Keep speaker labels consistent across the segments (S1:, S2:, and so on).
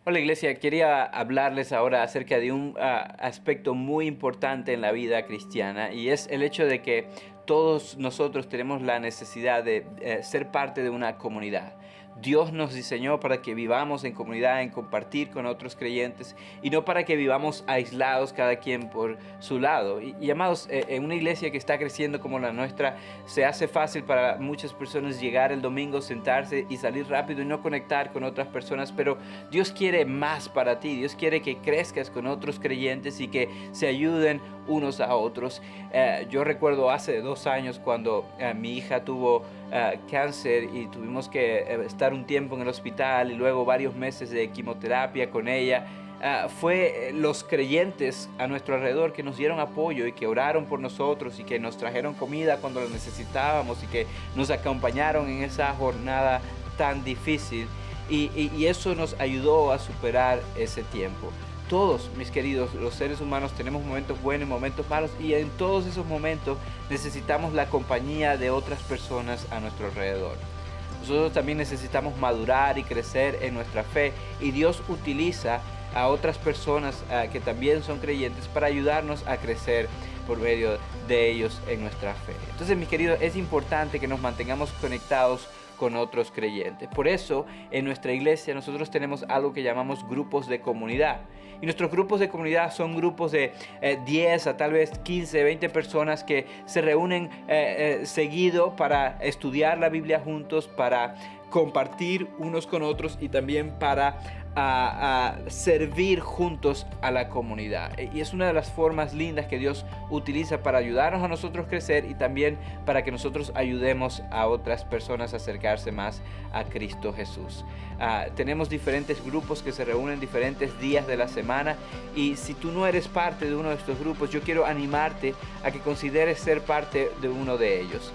S1: Hola Iglesia, quería hablarles ahora acerca de un aspecto muy importante en la vida cristiana y es el hecho de que todos nosotros tenemos la necesidad de ser parte de una comunidad. Dios nos diseñó para que vivamos en comunidad, en compartir con otros creyentes y no para que vivamos aislados cada quien por su lado. Y amados, en una iglesia que está creciendo como la nuestra, se hace fácil para muchas personas llegar el domingo, sentarse y salir rápido y no conectar con otras personas, pero Dios quiere más para ti. Dios quiere que crezcas con otros creyentes y que se ayuden unos a otros. Yo recuerdo hace 2 años cuando mi hija tuvo cáncer y tuvimos que estar un tiempo en el hospital y luego varios meses de quimioterapia con ella. Fue los creyentes a nuestro alrededor que nos dieron apoyo y que oraron por nosotros y que nos trajeron comida cuando lo necesitábamos y que nos acompañaron en esa jornada tan difícil y eso nos ayudó a superar ese tiempo. Todos, mis queridos, los seres humanos tenemos momentos buenos y momentos malos y en todos esos momentos necesitamos la compañía de otras personas a nuestro alrededor. Nosotros también necesitamos madurar y crecer en nuestra fe y Dios utiliza a otras personas que también son creyentes para ayudarnos a crecer por medio de ellos en nuestra fe. Entonces, mis queridos, es importante que nos mantengamos conectados con otros creyentes. Por eso, en nuestra iglesia nosotros tenemos algo que llamamos grupos de comunidad. Y nuestros grupos de comunidad son grupos de 10 a tal vez 15, 20 personas que se reúnen seguido para estudiar la Biblia juntos, para compartir unos con otros y también para servir juntos a la comunidad. Y es una de las formas lindas que Dios utiliza para ayudarnos a nosotros a crecer y también para que nosotros ayudemos a otras personas a acercarse más a Cristo Jesús. Tenemos diferentes grupos que se reúnen diferentes días de la semana y si tú no eres parte de uno de estos grupos, yo quiero animarte a que consideres ser parte de uno de ellos.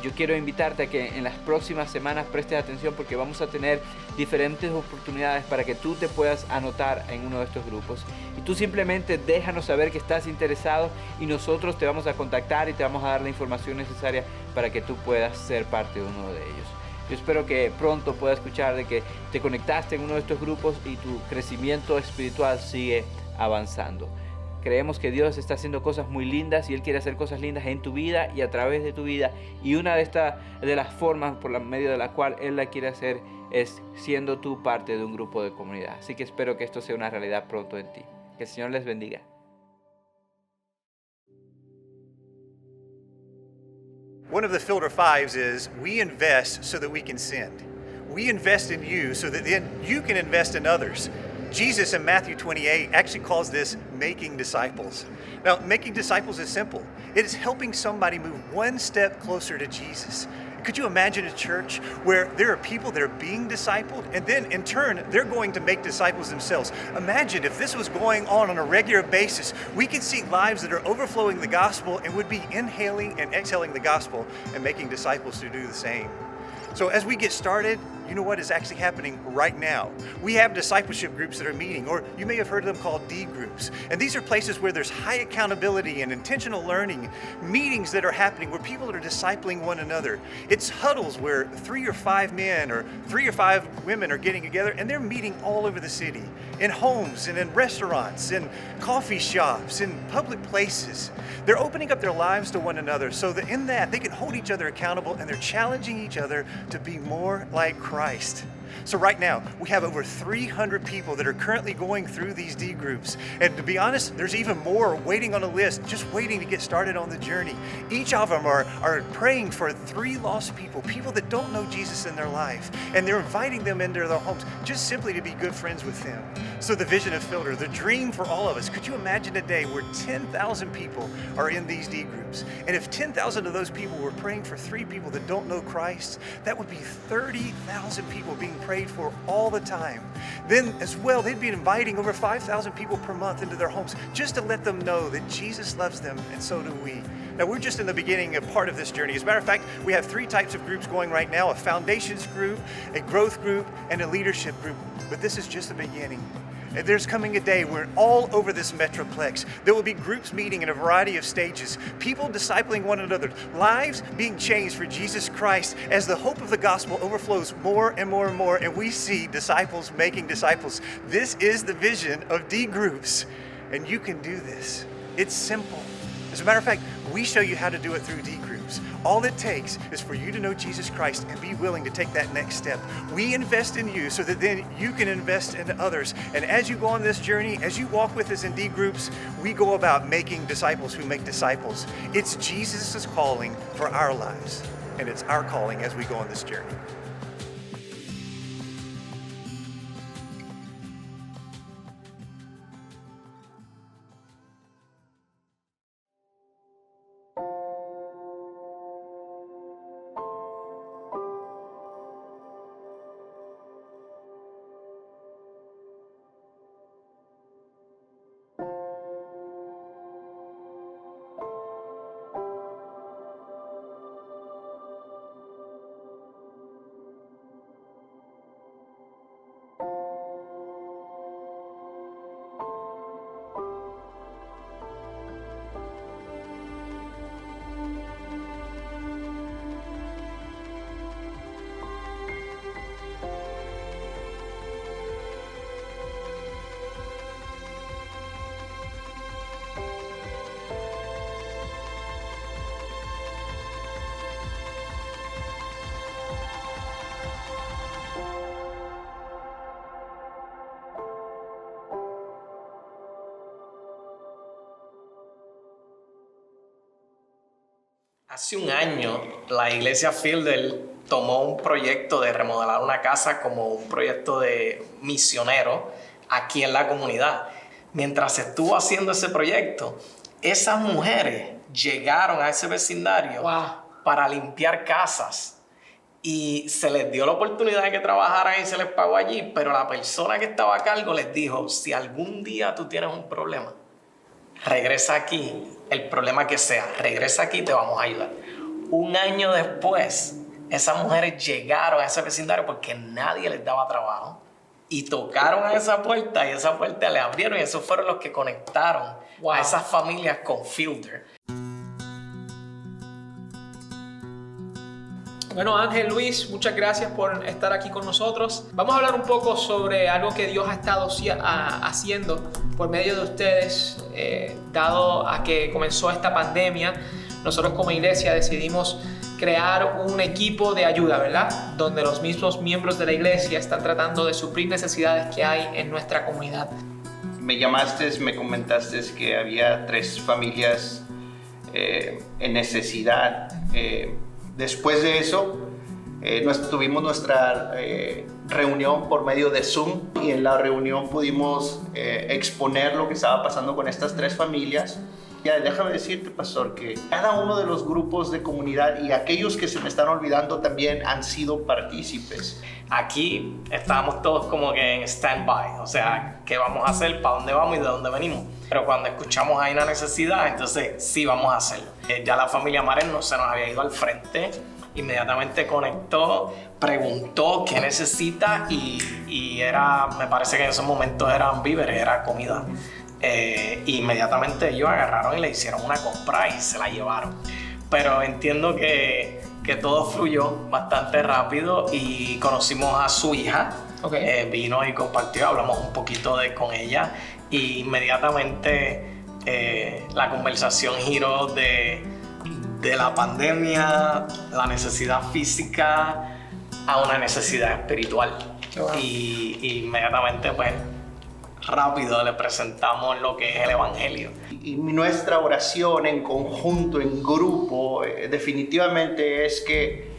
S1: Yo quiero invitarte a que en las próximas semanas prestes atención porque vamos a tener diferentes oportunidades para que tú te puedas anotar en uno de estos grupos. Y tú simplemente déjanos saber que estás interesado y nosotros te vamos a contactar y te vamos a dar la información necesaria para que tú puedas ser parte de uno de ellos. Yo espero que pronto puedas escuchar de que te conectaste en uno de estos grupos y tu crecimiento espiritual sigue avanzando. Creemos que Dios está haciendo cosas muy lindas y Él quiere hacer cosas lindas en tu vida y a través de tu vida. Y una de las formas por medio de la cual Él la quiere hacer es siendo tú parte de un grupo de comunidad. Así que espero que esto sea una realidad pronto en ti. Que el Señor les bendiga.
S2: One of the Filter Fives is we invest so that we can send. We invest in you so that then you can invest in others. Jesus in Matthew 28 actually calls this making disciples. Now, making disciples is simple. It is helping somebody move one step closer to Jesus. Could you imagine a church where there are people that are being discipled and then in turn they're going to make disciples themselves? Imagine if this was going on a regular basis. We could see lives that are overflowing the gospel and would be inhaling and exhaling the gospel and making disciples to do the same. So as we get started, you know what is actually happening right now? We have discipleship groups that are meeting, or you may have heard of them called D groups. And these are places where there's high accountability and intentional learning, meetings that are happening where people are discipling one another. It's huddles where 3 or 5 men or 3 or 5 women are getting together and they're meeting all over the city, in homes and in restaurants, in coffee shops, in public places. They're opening up their lives to one another so that in that they can hold each other accountable and they're challenging each other to be more like Christ. So right now, we have over 300 people that are currently going through these D groups. And to be honest, there's even more waiting on a list, just waiting to get started on the journey. Each of them are praying for 3 lost people, people that don't know Jesus in their life. And they're inviting them into their homes just simply to be good friends with them. So the vision of Filter, the dream for all of us, could you imagine a day where 10,000 people are in these D groups? And if 10,000 of those people were praying for 3 people that don't know Christ, that would be 30,000 people being prayed for all the time. Then as well, they'd be inviting over 5,000 people per month into their homes just to let them know that Jesus loves them and so do we. Now we're just in the beginning of part of this journey. As a matter of fact, we have 3 types of groups going right now, a foundations group, a growth group, and a leadership group. But this is just the beginning. There's coming a day where all over this metroplex, there will be groups meeting in a variety of stages, people discipling one another, lives being changed for Jesus Christ as the hope of the gospel overflows more and more and more, and we see disciples making disciples. This is the vision of D groups, and you can do this. It's simple. As a matter of fact, we show you how to do it through D groups. All it takes is for you to know Jesus Christ and be willing to take that next step. We invest in you so that then you can invest in others. And as you go on this journey, as you walk with us in D groups, we go about making disciples who make disciples. It's Jesus' calling for our lives, and it's our calling as we go on this journey.
S3: Hace un año, la iglesia Fielder tomó un proyecto de remodelar una casa como un proyecto de misionero aquí en la comunidad. Mientras se estuvo haciendo ese proyecto, esas mujeres llegaron a ese vecindario para limpiar casas y se les dio la oportunidad de que trabajaran y se les pagó allí, pero la persona que estaba a cargo les dijo: si algún día tú tienes un problema, regresa aquí, el problema que sea, regresa aquí y te vamos a ayudar. Un año después, esas mujeres llegaron a ese vecindario porque nadie les daba trabajo y tocaron a esa puerta y esa puerta le abrieron y esos fueron los que conectaron a esas familias con Fielder.
S4: Bueno, Ángel, Luis, muchas gracias por estar aquí con nosotros. Vamos a hablar un poco sobre algo que Dios ha estado haciendo por medio de ustedes, dado a que comenzó esta pandemia. Nosotros como iglesia decidimos crear un equipo de ayuda, ¿verdad? Donde los mismos miembros de la iglesia están tratando de suplir necesidades que hay en nuestra comunidad.
S5: Me llamaste, me comentaste que había 3 familias en necesidad. Después de eso, tuvimos nuestra reunión por medio de Zoom y en la reunión pudimos exponer lo que estaba pasando con estas 3 familias. Ya, déjame decirte, pastor, que cada uno de los grupos de comunidad y aquellos que se me están olvidando también han sido partícipes.
S3: Aquí estábamos todos como que en stand-by, o sea, ¿qué vamos a hacer? ¿Para dónde vamos y de dónde venimos? Pero cuando escuchamos hay una necesidad, entonces sí vamos a hacerlo. Ya la familia Mareno se nos había ido al frente, inmediatamente conectó, preguntó qué necesita y era, me parece que en esos momentos eran víveres, era comida. Inmediatamente ellos agarraron y le hicieron una compra y se la llevaron. Pero entiendo que todo fluyó bastante rápido y conocimos a su hija. Okay. Vino y compartió, hablamos un poquito con ella y inmediatamente la conversación giró de la pandemia, la necesidad física a una necesidad espiritual. Wow. Y inmediatamente pues rápido le presentamos lo que es el Evangelio.
S5: Y nuestra oración en conjunto, en grupo, definitivamente es que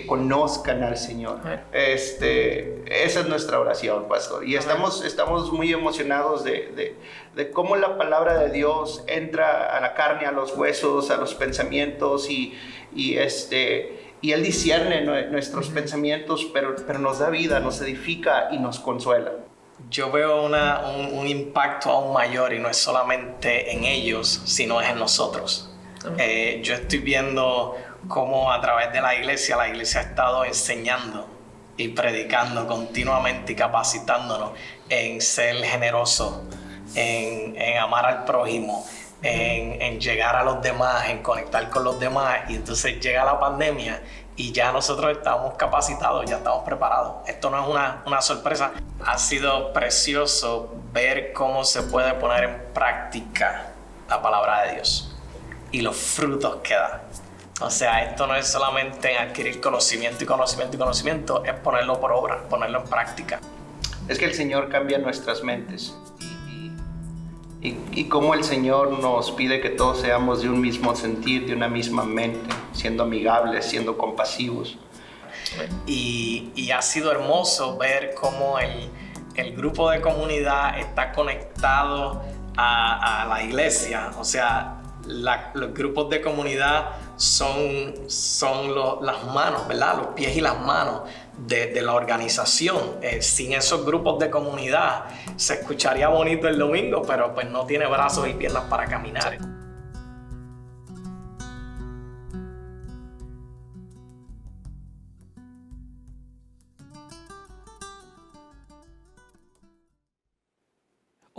S5: conozcan al Señor. Esa es nuestra oración, pastor. Y estamos muy emocionados de cómo la palabra de Dios entra a la carne, a los huesos, a los pensamientos y Él discierne nuestros pensamientos, pero nos da vida, nos edifica y nos consuela.
S3: Yo veo un impacto aún mayor y no es solamente en ellos, sino es en nosotros. Yo estoy viendo cómo a través de la iglesia ha estado enseñando y predicando continuamente y capacitándonos en ser generosos, en amar al prójimo, en llegar a los demás, en conectar con los demás. Y entonces llega la pandemia y ya nosotros estamos capacitados, ya estamos preparados. Esto no es una sorpresa. Ha sido precioso ver cómo se puede poner en práctica la palabra de Dios y los frutos que da. O sea, esto no es solamente adquirir conocimiento y conocimiento y conocimiento, es ponerlo por obra, ponerlo en práctica.
S5: Es que el Señor cambia nuestras mentes y cómo el Señor nos pide que todos seamos de un mismo sentir, de una misma mente, siendo amigables, siendo compasivos.
S3: Y ha sido hermoso ver cómo el grupo de comunidad está conectado a la iglesia. O sea, los grupos de comunidad son las manos, ¿verdad? Los pies y las manos de la organización. Sin esos grupos de comunidad se escucharía bonito el domingo, pero pues no tiene brazos y piernas para caminar.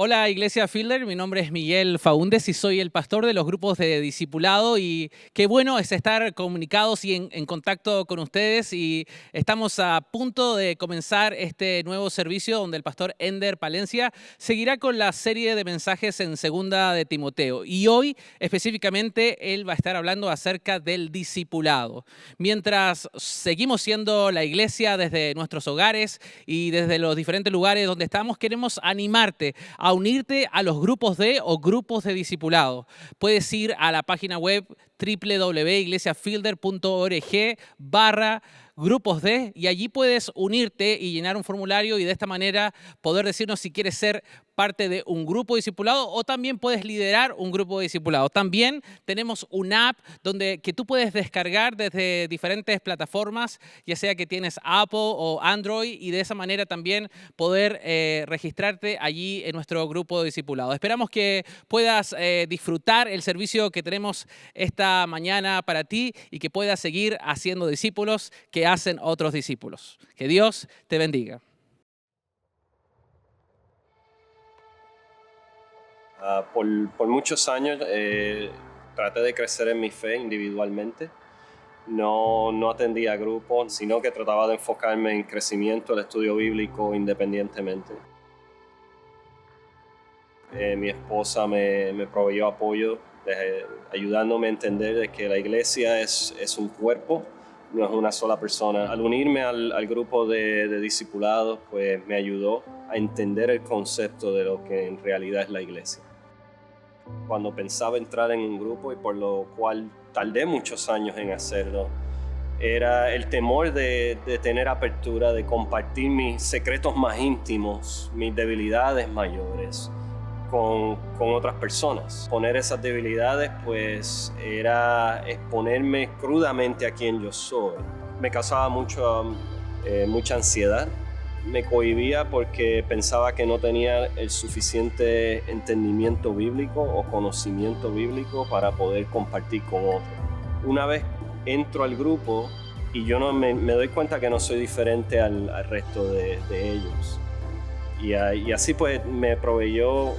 S6: Hola Iglesia Fielder, mi nombre es Miguel Faúndez y soy el pastor de los grupos de discipulado, y qué bueno es estar comunicados y en contacto con ustedes, y estamos a punto de comenzar este nuevo servicio donde el pastor Ender Palencia seguirá con la serie de mensajes en Segunda de Timoteo, y hoy específicamente él va a estar hablando acerca del discipulado. Mientras seguimos siendo la iglesia desde nuestros hogares y desde los diferentes lugares donde estamos, queremos animarte a unirte a los grupos de discipulado. Puedes ir a la página web www.iglesiafielder.org/grupos de, y allí puedes unirte y llenar un formulario y de esta manera poder decirnos si quieres ser parte de un grupo discipulado o también puedes liderar un grupo discipulado. También tenemos una app que tú puedes descargar desde diferentes plataformas, ya sea que tienes Apple o Android, y de esa manera también poder registrarte allí en nuestro grupo discipulado. Esperamos que puedas disfrutar el servicio que tenemos esta mañana para ti y que puedas seguir haciendo discípulos que hacen otros discípulos. Que Dios te bendiga.
S7: Por muchos años traté de crecer en mi fe individualmente. No atendía a grupos, sino que trataba de enfocarme en crecimiento, el estudio bíblico independientemente. Mi esposa me proveyó apoyo, ayudándome a entender de que la iglesia es un cuerpo, no es una sola persona. Al unirme al grupo de discipulados, pues me ayudó a entender el concepto de lo que en realidad es la iglesia. Cuando pensaba entrar en un grupo, y por lo cual tardé muchos años en hacerlo, era el temor de tener apertura, de compartir mis secretos más íntimos, mis debilidades mayores con otras personas. Poner esas debilidades pues era exponerme crudamente a quien yo soy. Me causaba mucha ansiedad. Me cohibía porque pensaba que no tenía el suficiente entendimiento bíblico o conocimiento bíblico para poder compartir con otros. Una vez entro al grupo y yo me doy cuenta que no soy diferente al resto de ellos. Y así pues me proveyó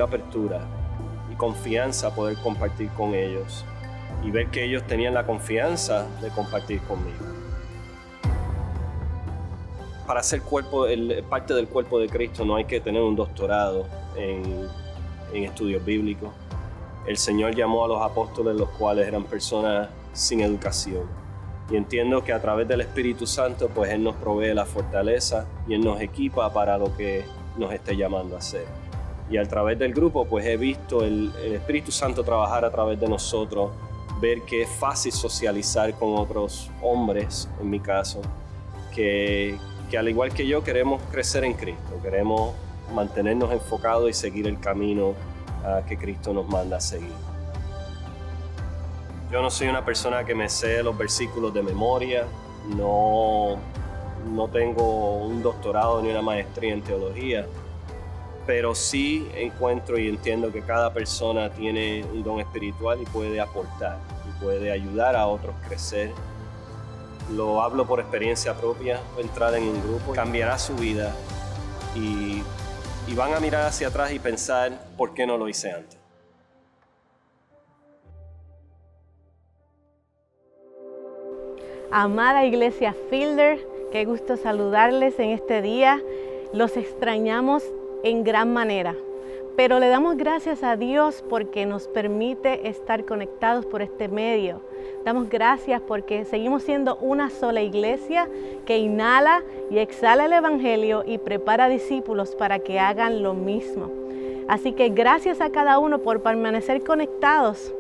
S7: apertura y confianza a poder compartir con ellos y ver que ellos tenían la confianza de compartir conmigo. Para ser parte del cuerpo de Cristo no hay que tener un doctorado en estudios bíblicos. El Señor llamó a los apóstoles, los cuales eran personas sin educación. Y entiendo que a través del Espíritu Santo, pues Él nos provee la fortaleza y Él nos equipa para lo que nos esté llamando a hacer. Y a través del grupo, pues he visto el Espíritu Santo trabajar a través de nosotros, ver que es fácil socializar con otros hombres, en mi caso, que al igual que yo queremos crecer en Cristo, queremos mantenernos enfocados y seguir el camino que Cristo nos manda a seguir. Yo no soy una persona que me sé los versículos de memoria, no tengo un doctorado ni una maestría en teología, pero sí encuentro y entiendo que cada persona tiene un don espiritual y puede aportar y puede ayudar a otros a crecer lo hablo por experiencia propia, entrar en un grupo cambiará su vida y van a mirar hacia atrás y pensar, ¿por qué no lo hice antes?
S8: Amada Iglesia Fielder, qué gusto saludarles en este día. Los extrañamos en gran manera, pero le damos gracias a Dios porque nos permite estar conectados por este medio. Damos gracias porque seguimos siendo una sola iglesia que inhala y exhala el Evangelio y prepara discípulos para que hagan lo mismo. Así que gracias a cada uno por permanecer conectados,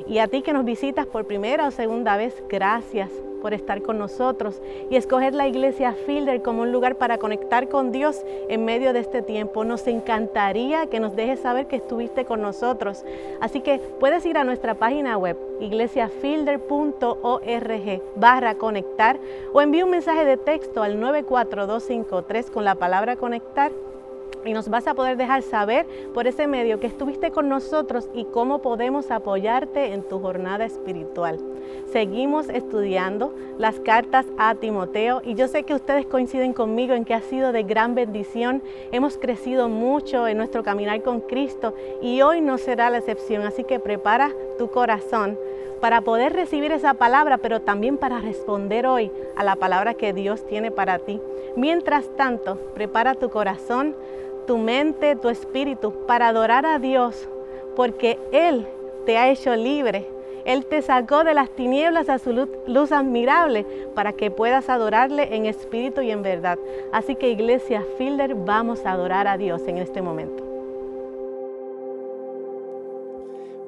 S8: y a ti que nos visitas por primera o segunda vez, gracias por estar con nosotros y escoger la Iglesia Fielder como un lugar para conectar con Dios en medio de este tiempo. Nos encantaría que nos dejes saber que estuviste con nosotros. Así que puedes ir a nuestra página web, iglesiafielder.org/conectar, o envía un mensaje de texto al 94253 con la palabra conectar. Y nos vas a poder dejar saber por ese medio que estuviste con nosotros y cómo podemos apoyarte en tu jornada espiritual. Seguimos estudiando las cartas a Timoteo y yo sé que ustedes coinciden conmigo en que ha sido de gran bendición. Hemos crecido mucho en nuestro caminar con Cristo y hoy no será la excepción. Así que prepara tu corazón para poder recibir esa palabra, pero también para responder hoy a la palabra que Dios tiene para ti. Mientras tanto, prepara tu corazón, tu mente, tu espíritu para adorar a Dios, porque Él te ha hecho libre. Él te sacó de las tinieblas a su luz admirable para que puedas adorarle en espíritu y en verdad. Así que Iglesia Fielder, vamos a adorar a Dios en este momento.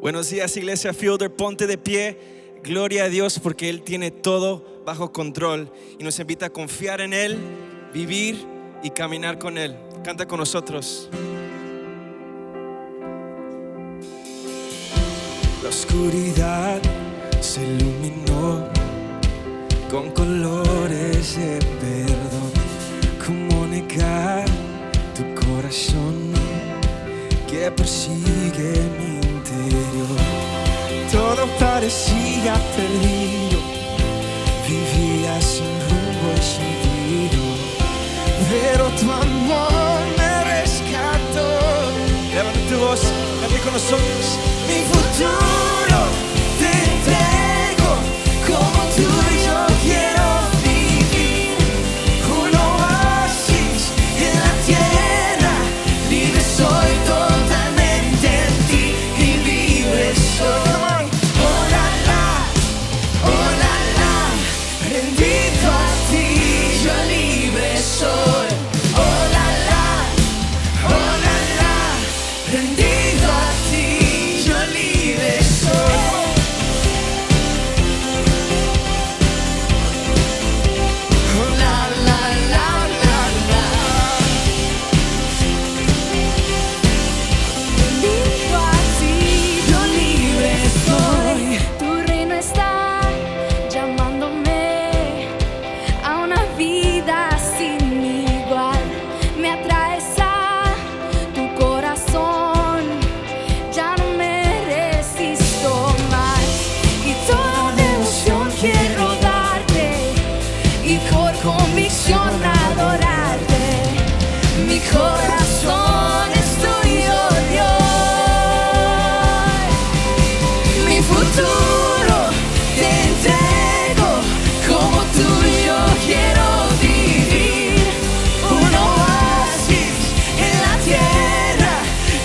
S9: Buenos días, Iglesia Fielder, ponte de pie. Gloria a Dios porque Él tiene todo bajo control y nos invita a confiar en Él, vivir y caminar con Él. Canta con nosotros. La oscuridad se iluminó con colores de perdón. ¿Cómo negar tu corazón que persigue mi interior? Todo parecía perdido, vivía sin rumbo y sentido, pero tu amor me rescató. Levanta tu voz, canta con nosotros. Mi futuro te entrego, como tú y yo quiero vivir. Un oasis en la tierra, libre soy totalmente en ti y libre soy. Oh la la, rendido a ti, yo libre soy. Oh la la, rendido a ti, yo libre soy. Oh la la, rendido a ti, yo libre soy.
S10: Tu reino está llamándome a una vida sin igual. Me atraes a tu corazón, ya no me resisto más. Y toda devoción quiero darte y por convicción adorarte. Mi corazón es tuyo, Dios. Mi futuro te entrego, como tú y yo quiero vivir. Un oasis en la tierra,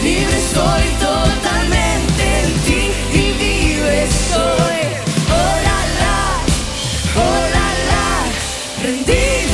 S10: libre soy totalmente en ti y libre soy. Oh la la, rendido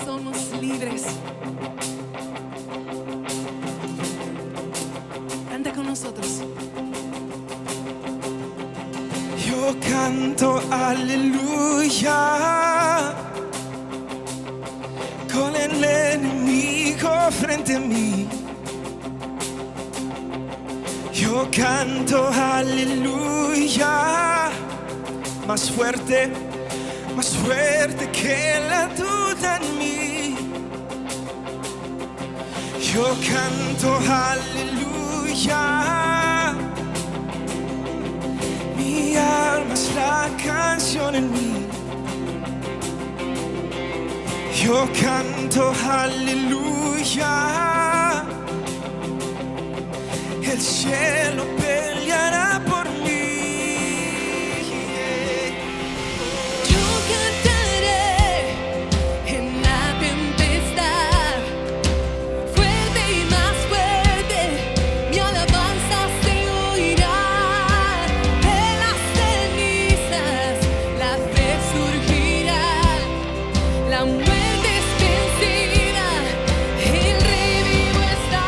S10: somos libres. Canta con nosotros.
S9: Yo canto aleluya con el enemigo frente a mí. Yo canto aleluya más fuerte que la duda en mí. Yo canto aleluya. Mi alma es la canción en mí. Yo canto aleluya. El cielo peleará por mí.
S10: Yo cantaré en la tempestad, fuerte y más fuerte, mi alabanza se oirá. De las cenizas la fe surgirá, la muerte es vencida, el Rey vivo está.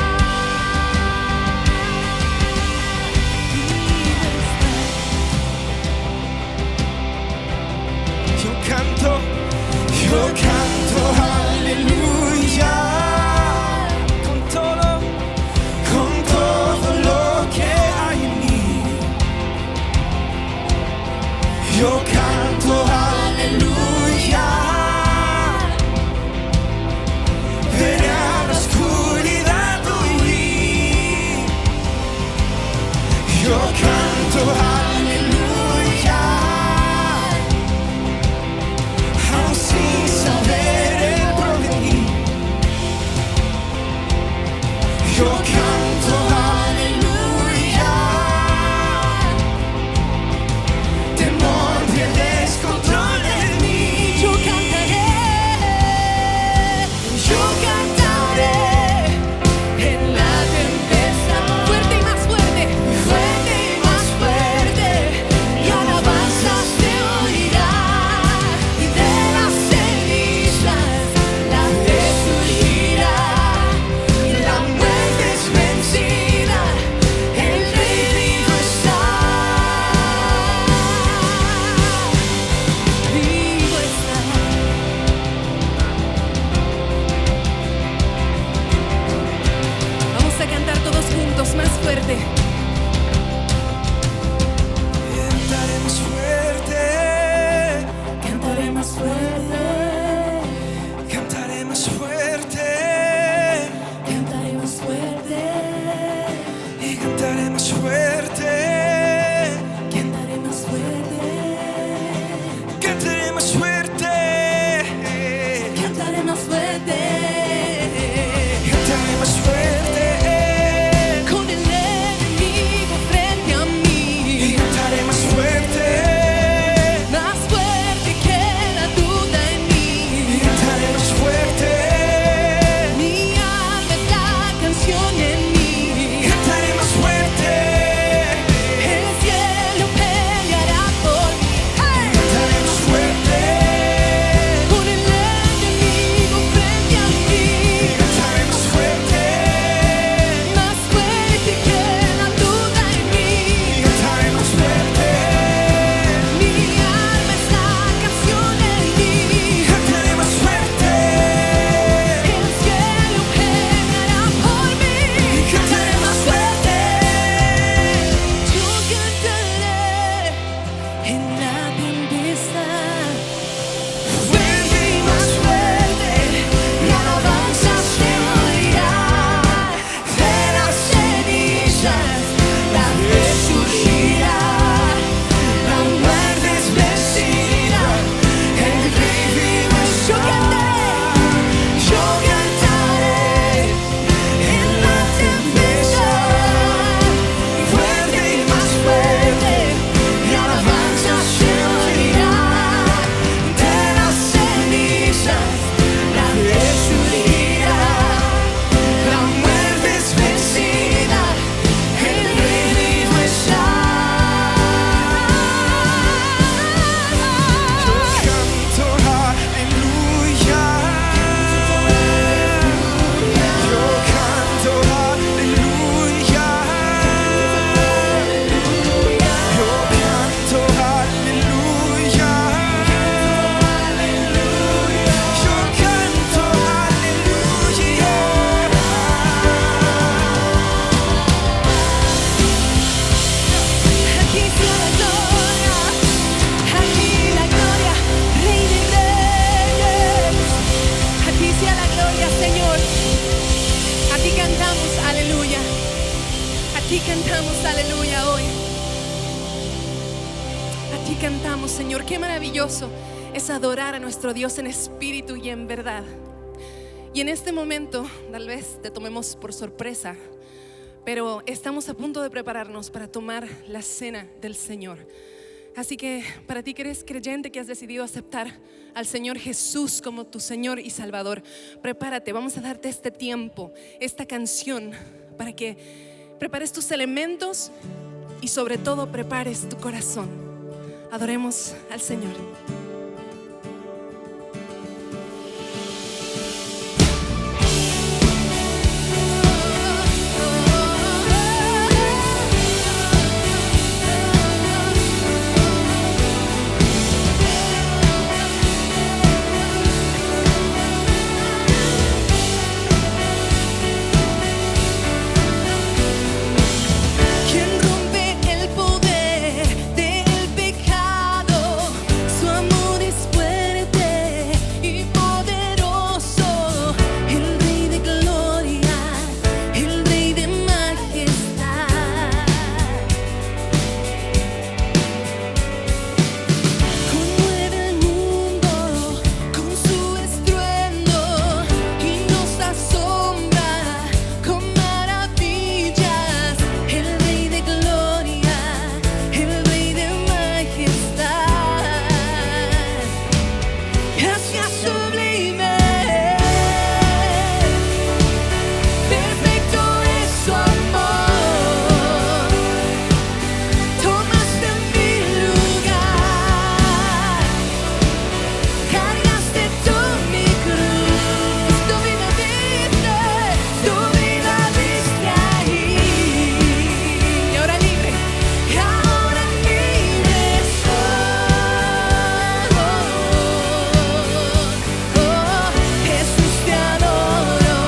S10: ti cantamos aleluya hoy. A ti cantamos, Señor. Qué maravilloso es adorar a nuestro Dios en espíritu y en verdad. Y en este momento, tal vez te tomemos por sorpresa, pero estamos a punto de prepararnos para tomar la cena del Señor. Así que para ti que eres creyente, que has decidido aceptar al Señor Jesús como tu Señor y Salvador, prepárate, vamos a darte este tiempo, esta canción, para que prepares tus elementos y sobre todo prepares tu corazón. Adoremos al Señor. ¿Quién rompe el poder del pecado? Su amor es fuerte y poderoso. El Rey de gloria, el Rey de majestad. Conmueve el mundo con su estruendo y nos asombra con maravillas. El Rey de gloria, el Rey de majestad. Gracias sublime, perfecto es su amor. Tomaste mi lugar, cargaste tú mi cruz. Tu vida diste ahí. Y ahora libre soy. Jesús, te adoro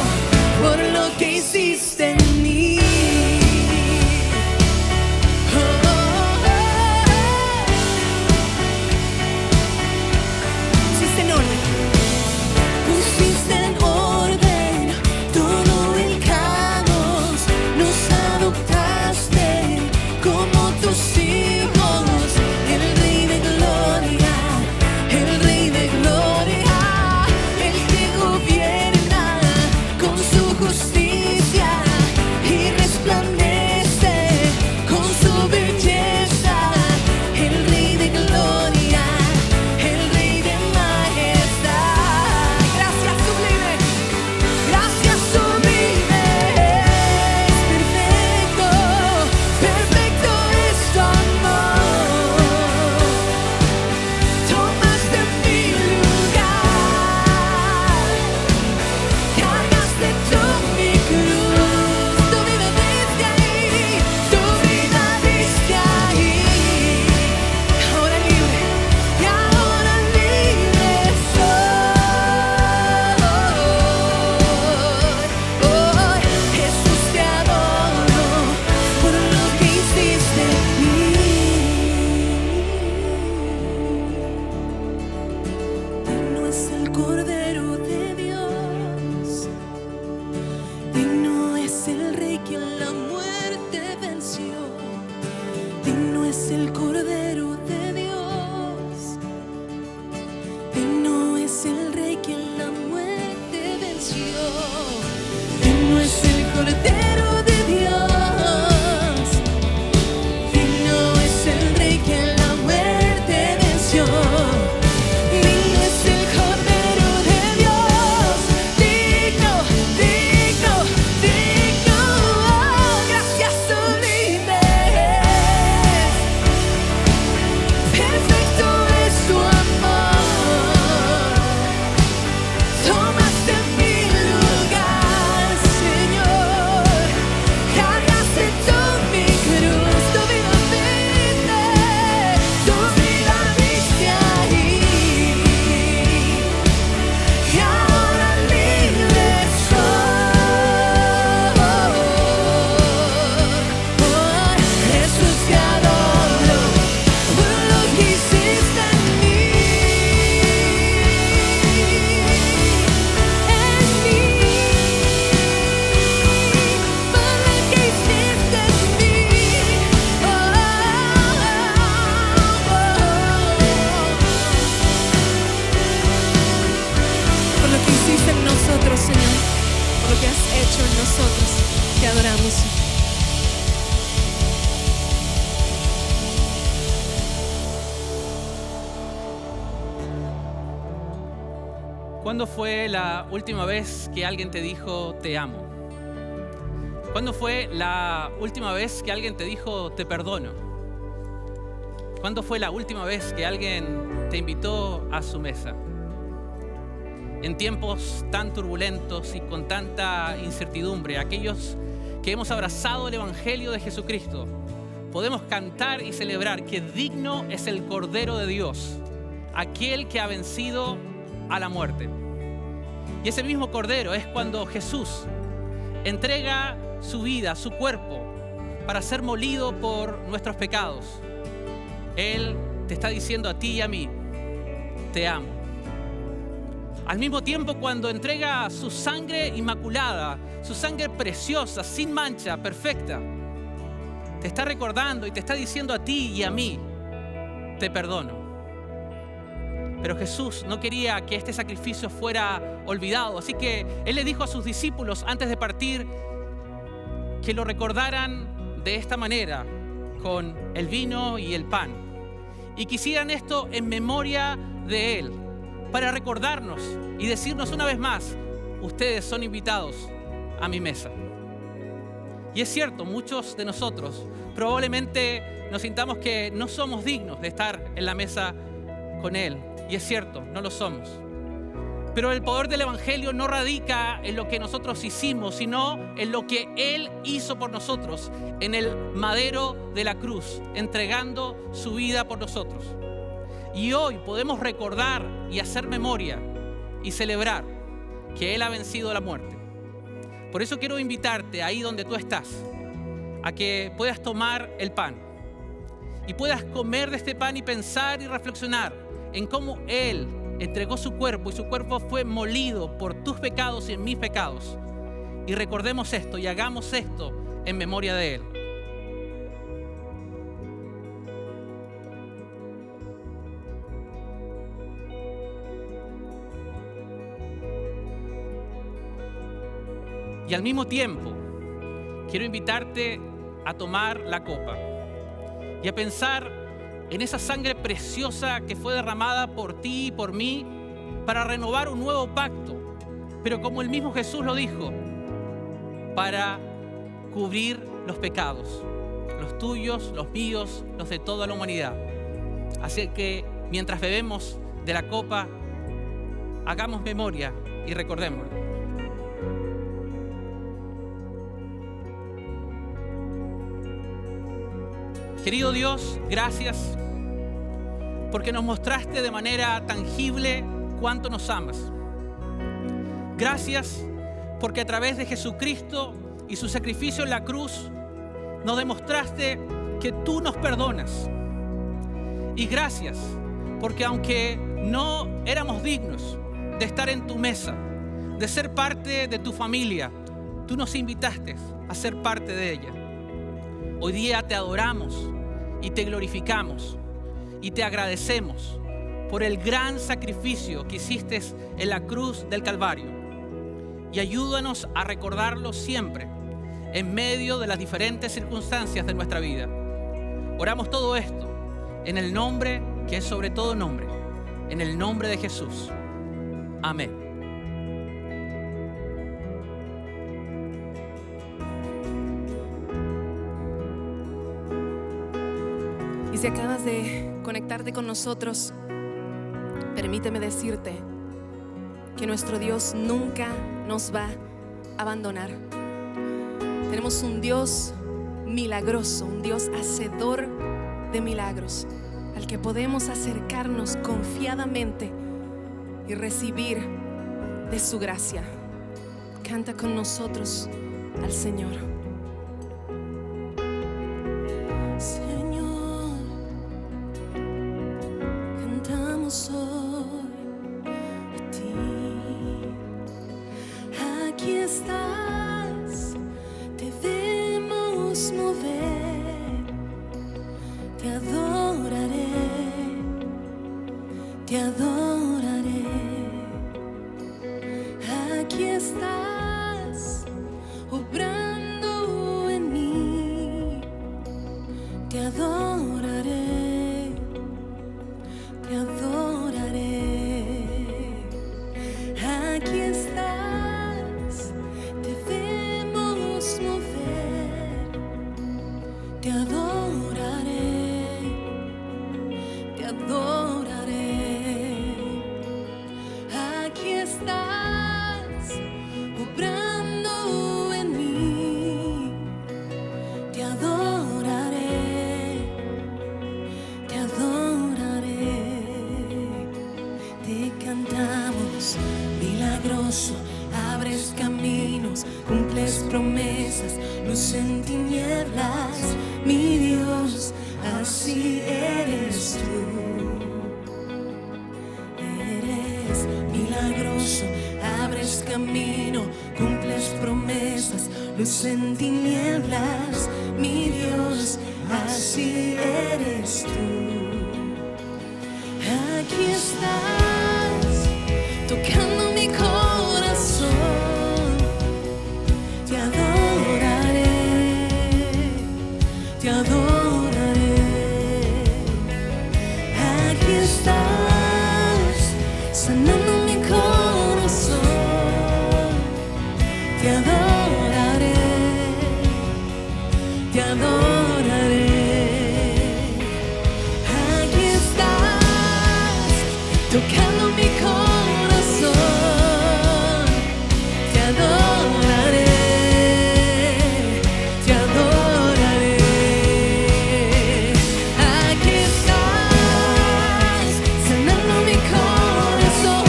S10: por lo que hiciste en mí. Pusiste en orden. Pusiste en orden todo el caos. Nos adoptaste como tus hijos. El Rey de gloria, el Rey de gloria, el que gobierna con su justicia y resplandece con su belleza. El Rey de gloria, el Rey de majestad. Gracias sublime, gracias sublime. Perfecto, perfecto es tu amor. Tomaste mi lugar, cargaste tú mi cruz. Tu vida diste ahí, tu vida diste ahí. Ahora libre, y ahora libre soy. Jesús, te adoro por lo que hiciste en mí. Digno es el Cordero de Dios, digno es el Rey que la muerte venció. Digno es el Cordero de Dios, digno es el Rey que la muerte venció. Digno es el Cordero de Dios, digno es el Rey que la muerte venció. Digno es el Cordero de Dios, digno, digno, digno. Gracias sublime, perfecto es tu amor. Tomaste mi lugar, Señor. Te adoramos.
S6: ¿Cuándo fue la última vez que alguien te dijo te amo? ¿Cuándo fue la última vez que alguien te dijo te perdono? ¿Cuándo fue la última vez que alguien te invitó a su mesa? En tiempos tan turbulentos y con tanta incertidumbre, aquellos que hemos abrazado el Evangelio de Jesucristo, podemos cantar y celebrar que digno es el Cordero de Dios, aquel que ha vencido a la muerte. Y ese mismo Cordero es cuando Jesús entrega su vida, su cuerpo, para ser molido por nuestros pecados. Él te está diciendo a ti y a mí, te amo. Al mismo tiempo, cuando entrega su sangre inmaculada, su sangre preciosa, sin mancha, perfecta, te está recordando y te está diciendo a ti y a mí, te perdono. Pero Jesús no quería que este sacrificio fuera olvidado, así que Él le dijo a sus discípulos antes de partir que lo recordaran de esta manera, con el vino y el pan, y que hicieran esto en memoria de Él, para recordarnos y decirnos una vez más, ustedes son invitados a mi mesa. Y es cierto, muchos de nosotros probablemente nos sintamos que no somos dignos de estar en la mesa con Él. Y es cierto, no lo somos. Pero el poder del Evangelio no radica en lo que nosotros hicimos, sino en lo que Él hizo por nosotros, en el madero de la cruz, entregando su vida por nosotros. Y hoy podemos recordar y hacer memoria y celebrar que Él ha vencido la muerte. Por eso quiero invitarte ahí donde tú estás, a que puedas tomar el pan y puedas comer de este pan y pensar y reflexionar en cómo Él entregó su cuerpo y su cuerpo fue molido por tus pecados y en mis pecados. Y recordemos esto y hagamos esto en memoria de Él. Y al mismo tiempo, quiero invitarte a tomar la copa y a pensar en esa sangre preciosa que fue derramada por ti y por mí para renovar un nuevo pacto, pero como el mismo Jesús lo dijo, para cubrir los pecados, los tuyos, los míos, los de toda la humanidad. Así que mientras bebemos de la copa, hagamos memoria y recordémoslo. Querido Dios, gracias porque nos mostraste de manera tangible cuánto nos amas. Gracias porque a través de Jesucristo y su sacrificio en la cruz nos demostraste que tú nos perdonas. Y gracias porque aunque no éramos dignos de estar en tu mesa, de ser parte de tu familia, tú nos invitaste a ser parte de ella. Hoy día te adoramos y te glorificamos y te agradecemos por el gran sacrificio que hiciste en la cruz del Calvario. Y ayúdanos a recordarlo siempre en medio de las diferentes circunstancias de nuestra vida. Oramos todo esto en el nombre que es sobre todo nombre, en el nombre de Jesús. Amén.
S10: Y si acabas de conectarte con nosotros, permíteme decirte que nuestro Dios nunca nos va a abandonar. Tenemos un Dios milagroso, un Dios hacedor de milagros, al que podemos acercarnos confiadamente y recibir de su gracia. Canta con nosotros al Señor.
S11: Te adoraré, aquí estás, obrando abres caminos, cumples promesas, luz en tinieblas, mi Dios, así eres tú. Eres milagroso, abres camino, cumples promesas, luz en tinieblas, mi Dios, así eres tú. Aquí estás, tocando mi corazón, te adoraré, te adoraré. Aquí estás, sanando mi corazón, te adoraré, te adoraré. Aquí estás, tocando mi corazón, te adoraré, te adoraré. Aquí estás, sanando mi corazón,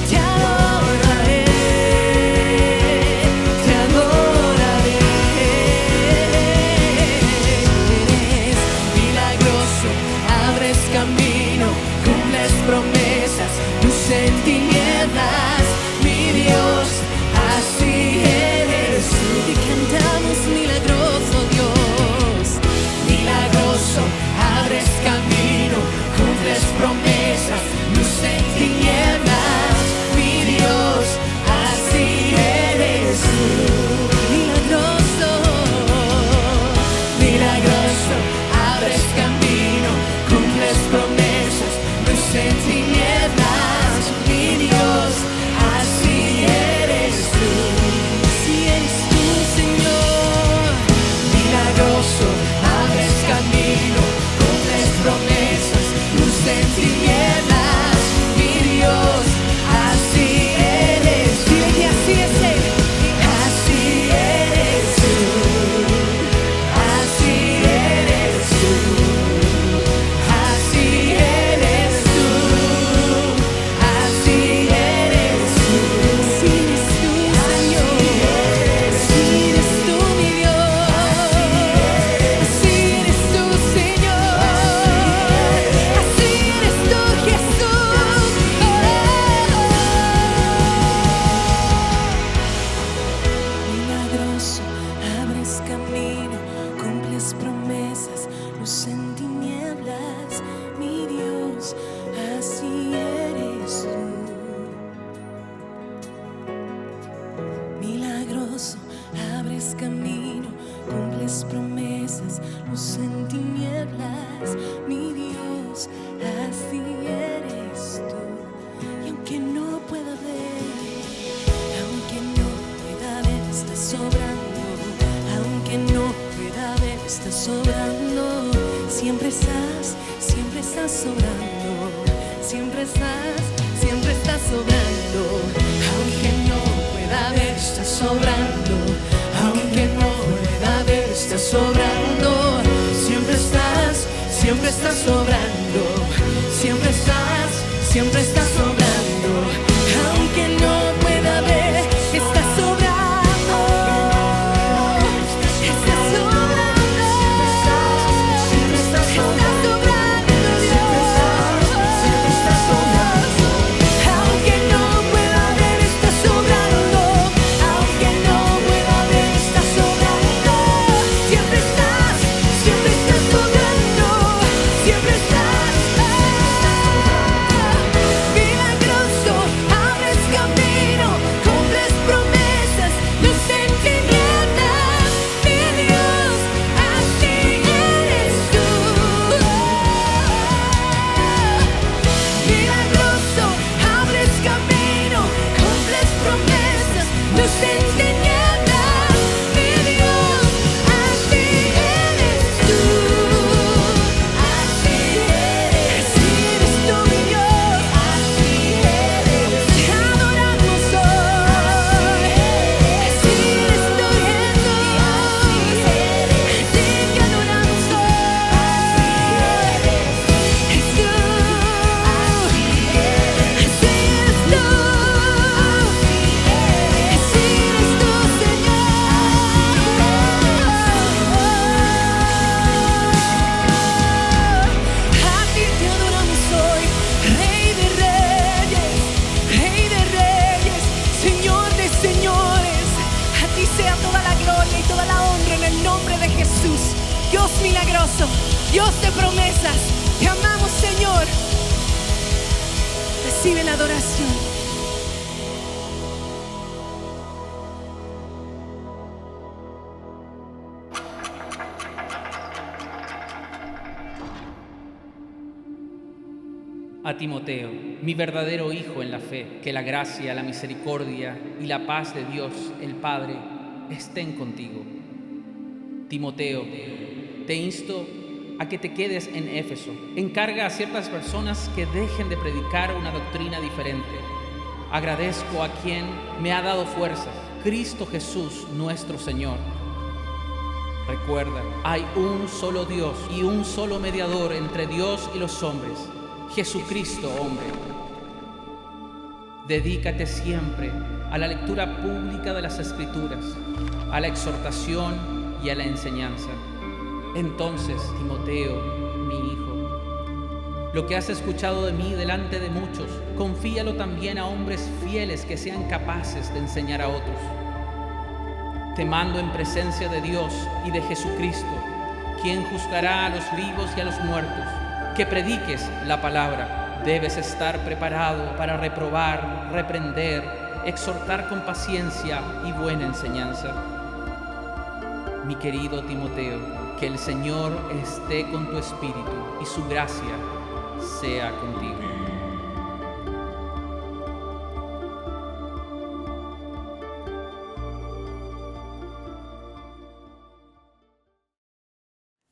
S11: te adoraré, te adoraré. Eres milagroso, abres camino, cumples promesas, luz en tinieblas, mi Dios, así eres tú. Y cantamos milagroso Dios, milagroso, abres camino, cumples promesas, luz en tinieblas, mi Dios, así eres tú. Milagroso, milagroso, abres camino, cumples promesas, luz en tinieblas, mi Dios, así eres tú. Así eres tú, Señor. Milagroso, abres camino, cumples promesas, luz en tinieblas, mi Dios, así eres. Dile que así es Él. Así eres tú. Así eres tú. Así eres tú. Así eres tú. Así eres tú, Señor. Así eres tú, mi Dios. Así eres tú, Señor. Así eres tú, Jesús. Milagroso, abres camino, cumples promesas, luz en tinieblas, mi Dios, así eres tú. Milagroso, abres camino, cumples promesas, luz en tinieblas, mi Dios, así eres tú. Y aunque no pueda ver, aunque no pueda ver, estás sobrando. Aunque no pueda ver, estás sobrando. Siempre estás sobrando. Siempre estás sobrando. Aunque no pueda ver, estás sobrando. Aunque no pueda ver, estás sobrando. Siempre estás sobrando. Siempre estás sobrando. Aunque no pueda ver, estás sobrando. Estás sobrando. Siempre estás sobrando, Dios. Aunque no pueda ver, estás sobrando. Aunque no pueda ver, estás sobrando. Siempre estás sobrando. Siempre estás.
S10: maravilloso, Dios de promesas. Te amamos, Señor. Recibe la adoración.
S6: A Timoteo, mi verdadero hijo en la fe, que la gracia, la misericordia y la paz de Dios, el Padre, estén contigo. Timoteo, te insto a que te quedes en Éfeso. Encarga a ciertas personas que dejen de predicar una doctrina diferente. Agradezco a quien me ha dado fuerzas, Cristo Jesús, nuestro Señor. Recuerda, hay un solo Dios y un solo mediador entre Dios y los hombres, Jesucristo, hombre. Dedícate siempre a la lectura pública de las Escrituras, a la exhortación y a la enseñanza. Entonces, Timoteo, mi hijo, lo que has escuchado de mí delante de muchos, confíalo también a hombres fieles que sean capaces de enseñar a otros. Te mando en presencia de Dios y de Jesucristo, quien juzgará a los vivos y a los muertos, que prediques la palabra. Debes estar preparado para reprobar, reprender, exhortar con paciencia y buena enseñanza. Mi querido Timoteo, que el Señor esté con tu espíritu y su gracia sea contigo.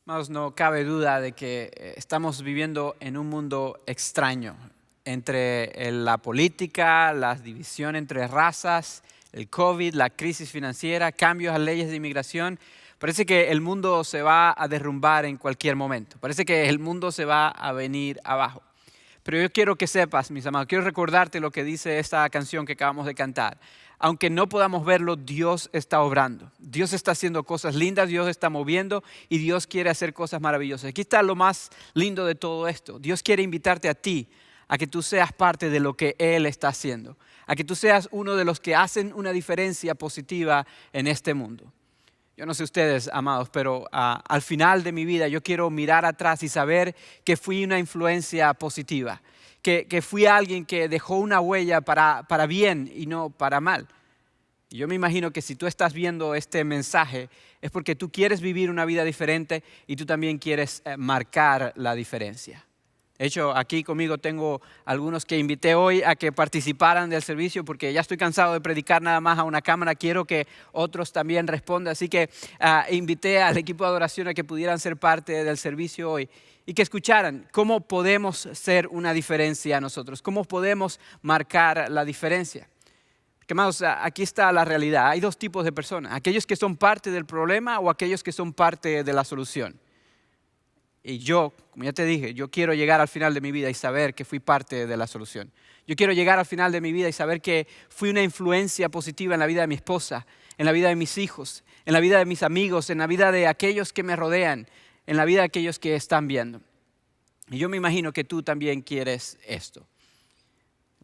S1: Amados, no cabe duda de que estamos viviendo en un mundo extraño, entre la política, la división entre razas, el COVID, la crisis financiera, cambios a leyes de inmigración. Parece que el mundo se va a derrumbar en cualquier momento. Parece que el mundo se va a venir abajo. Pero yo quiero que sepas, mis amados, quiero recordarte lo que dice esta canción que acabamos de cantar. Aunque no podamos verlo, Dios está obrando. Dios está haciendo cosas lindas, Dios está moviendo y Dios quiere hacer cosas maravillosas. Aquí está lo más lindo de todo esto. Dios quiere invitarte a ti a que tú seas parte de lo que Él está haciendo. A que tú seas uno de los que hacen una diferencia positiva en este mundo. Yo no sé ustedes, amados, pero al final de mi vida yo quiero mirar atrás y saber que fui una influencia positiva. Que fui alguien que dejó una huella para bien y no para mal. Y yo me imagino que si tú estás viendo este mensaje es porque tú quieres vivir una vida diferente y tú también quieres marcar la diferencia. De hecho, aquí conmigo tengo algunos que invité hoy a que participaran del servicio porque ya estoy cansado de predicar nada más a una cámara. Quiero que otros también respondan. Así que invité al equipo de adoración a que pudieran ser parte del servicio hoy y que escucharan cómo podemos ser una diferencia nosotros, cómo podemos marcar la diferencia. Porque, amados, aquí está la realidad. Hay dos tipos de personas, aquellos que son parte del problema o aquellos que son parte de la solución. Y yo, como ya te dije, yo quiero llegar al final de mi vida y saber que fui parte de la solución. Yo quiero llegar al final de mi vida y saber que fui una influencia positiva en la vida de mi esposa, en la vida de mis hijos, en la vida de mis amigos, en la vida de aquellos que me rodean, en la vida de aquellos que están viendo. Y yo me imagino que tú también quieres esto.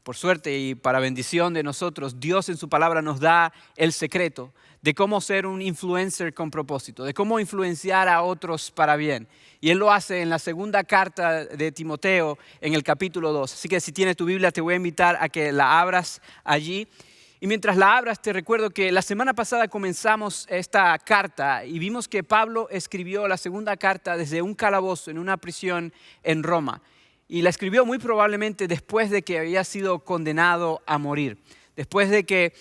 S1: Por suerte y para bendición de nosotros, Dios en su palabra nos da el secreto de cómo ser un influencer con propósito, de cómo influenciar a otros para bien. Y Él lo hace en la segunda carta de Timoteo, en el capítulo 2. Así que si tienes tu Biblia, te voy a invitar a que la abras allí. Y mientras la abras, te recuerdo que la semana pasada comenzamos esta carta y vimos que Pablo escribió la segunda carta desde un calabozo en una prisión en Roma. Y la escribió muy probablemente después de que había sido condenado a morir, después de que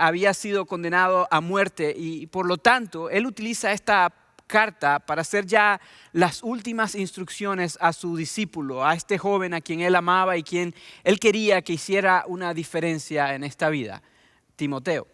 S1: había sido condenado a muerte. Y por lo tanto, él utiliza esta carta para hacer ya las últimas instrucciones a su discípulo, a este joven a quien él amaba y quien él quería que hiciera una diferencia en esta vida, Timoteo.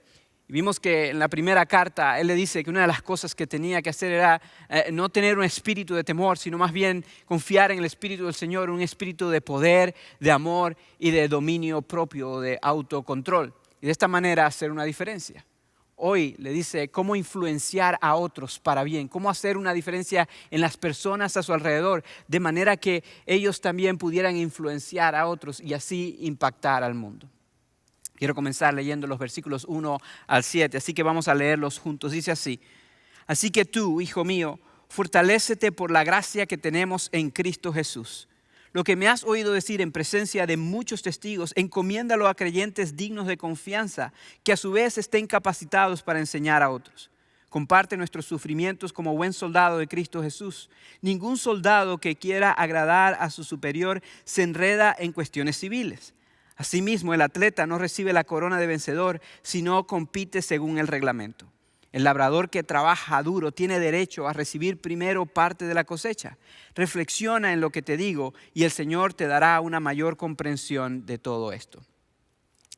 S1: Y vimos que en la primera carta él le dice que una de las cosas que tenía que hacer era no tener un espíritu de temor, sino más bien confiar en el Espíritu del Señor, un espíritu de poder, de amor y de dominio propio, de autocontrol. Y de esta manera hacer una diferencia. Hoy le dice cómo influenciar a otros para bien, cómo hacer una diferencia en las personas a su alrededor, de manera que ellos también pudieran influenciar a otros y así impactar al mundo. Quiero comenzar leyendo los versículos 1 al 7, así que vamos a leerlos juntos. Dice así: así que tú, hijo mío, fortalécete por la gracia que tenemos en Cristo Jesús. Lo que me has oído decir en presencia de muchos testigos, encomiéndalo a creyentes dignos de confianza, que a su vez estén capacitados para enseñar a otros. Comparte nuestros sufrimientos como buen soldado de Cristo Jesús. Ningún soldado que quiera agradar a su superior se enreda en cuestiones civiles. Asimismo, el atleta no recibe la corona de vencedor, sino compite según el reglamento. El labrador que trabaja duro tiene derecho a recibir primero parte de la cosecha. Reflexiona en lo que te digo y el Señor te dará una mayor comprensión de todo esto.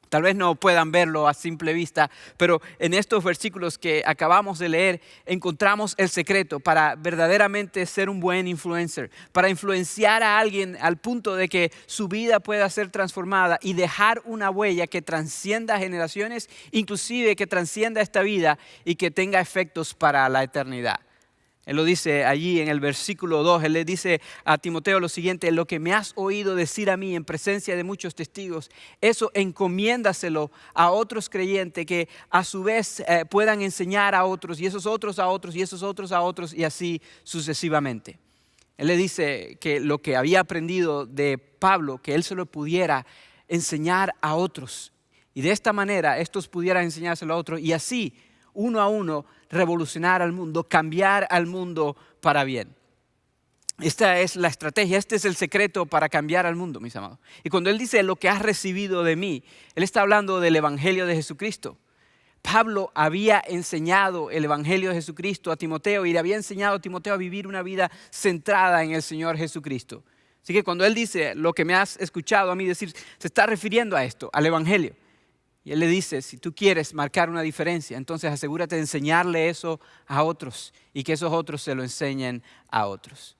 S1: Tal vez no puedan verlo a simple vista, pero en estos versículos que acabamos de leer encontramos el secreto para verdaderamente ser un buen influencer, para influenciar a alguien al punto de que su vida pueda ser transformada y dejar una huella que trascienda generaciones, inclusive que trascienda esta vida y que tenga efectos para la eternidad. Él lo dice allí en el versículo 2, él le dice a Timoteo lo siguiente: lo que me has oído decir a mí en presencia de muchos testigos, eso encomiéndaselo a otros creyentes que a su vez puedan enseñar a otros, y esos otros a otros, y esos otros a otros, y así sucesivamente. Él le dice que lo que había aprendido de Pablo, que él se lo pudiera enseñar a otros, y de esta manera estos pudieran enseñárselo a otros, y así uno a uno revolucionar al mundo, cambiar al mundo para bien. Esta es la estrategia, este es el secreto para cambiar al mundo, mis amados. Y cuando él dice lo que has recibido de mí, él está hablando del Evangelio de Jesucristo. Pablo había enseñado el Evangelio de Jesucristo a Timoteo y le había enseñado a Timoteo a vivir una vida centrada en el Señor Jesucristo. Así que cuando él dice lo que me has escuchado a mí decir, se está refiriendo a esto, al Evangelio. Y él le dice, si tú quieres marcar una diferencia, entonces asegúrate de enseñarle eso a otros y que esos otros se lo enseñen a otros.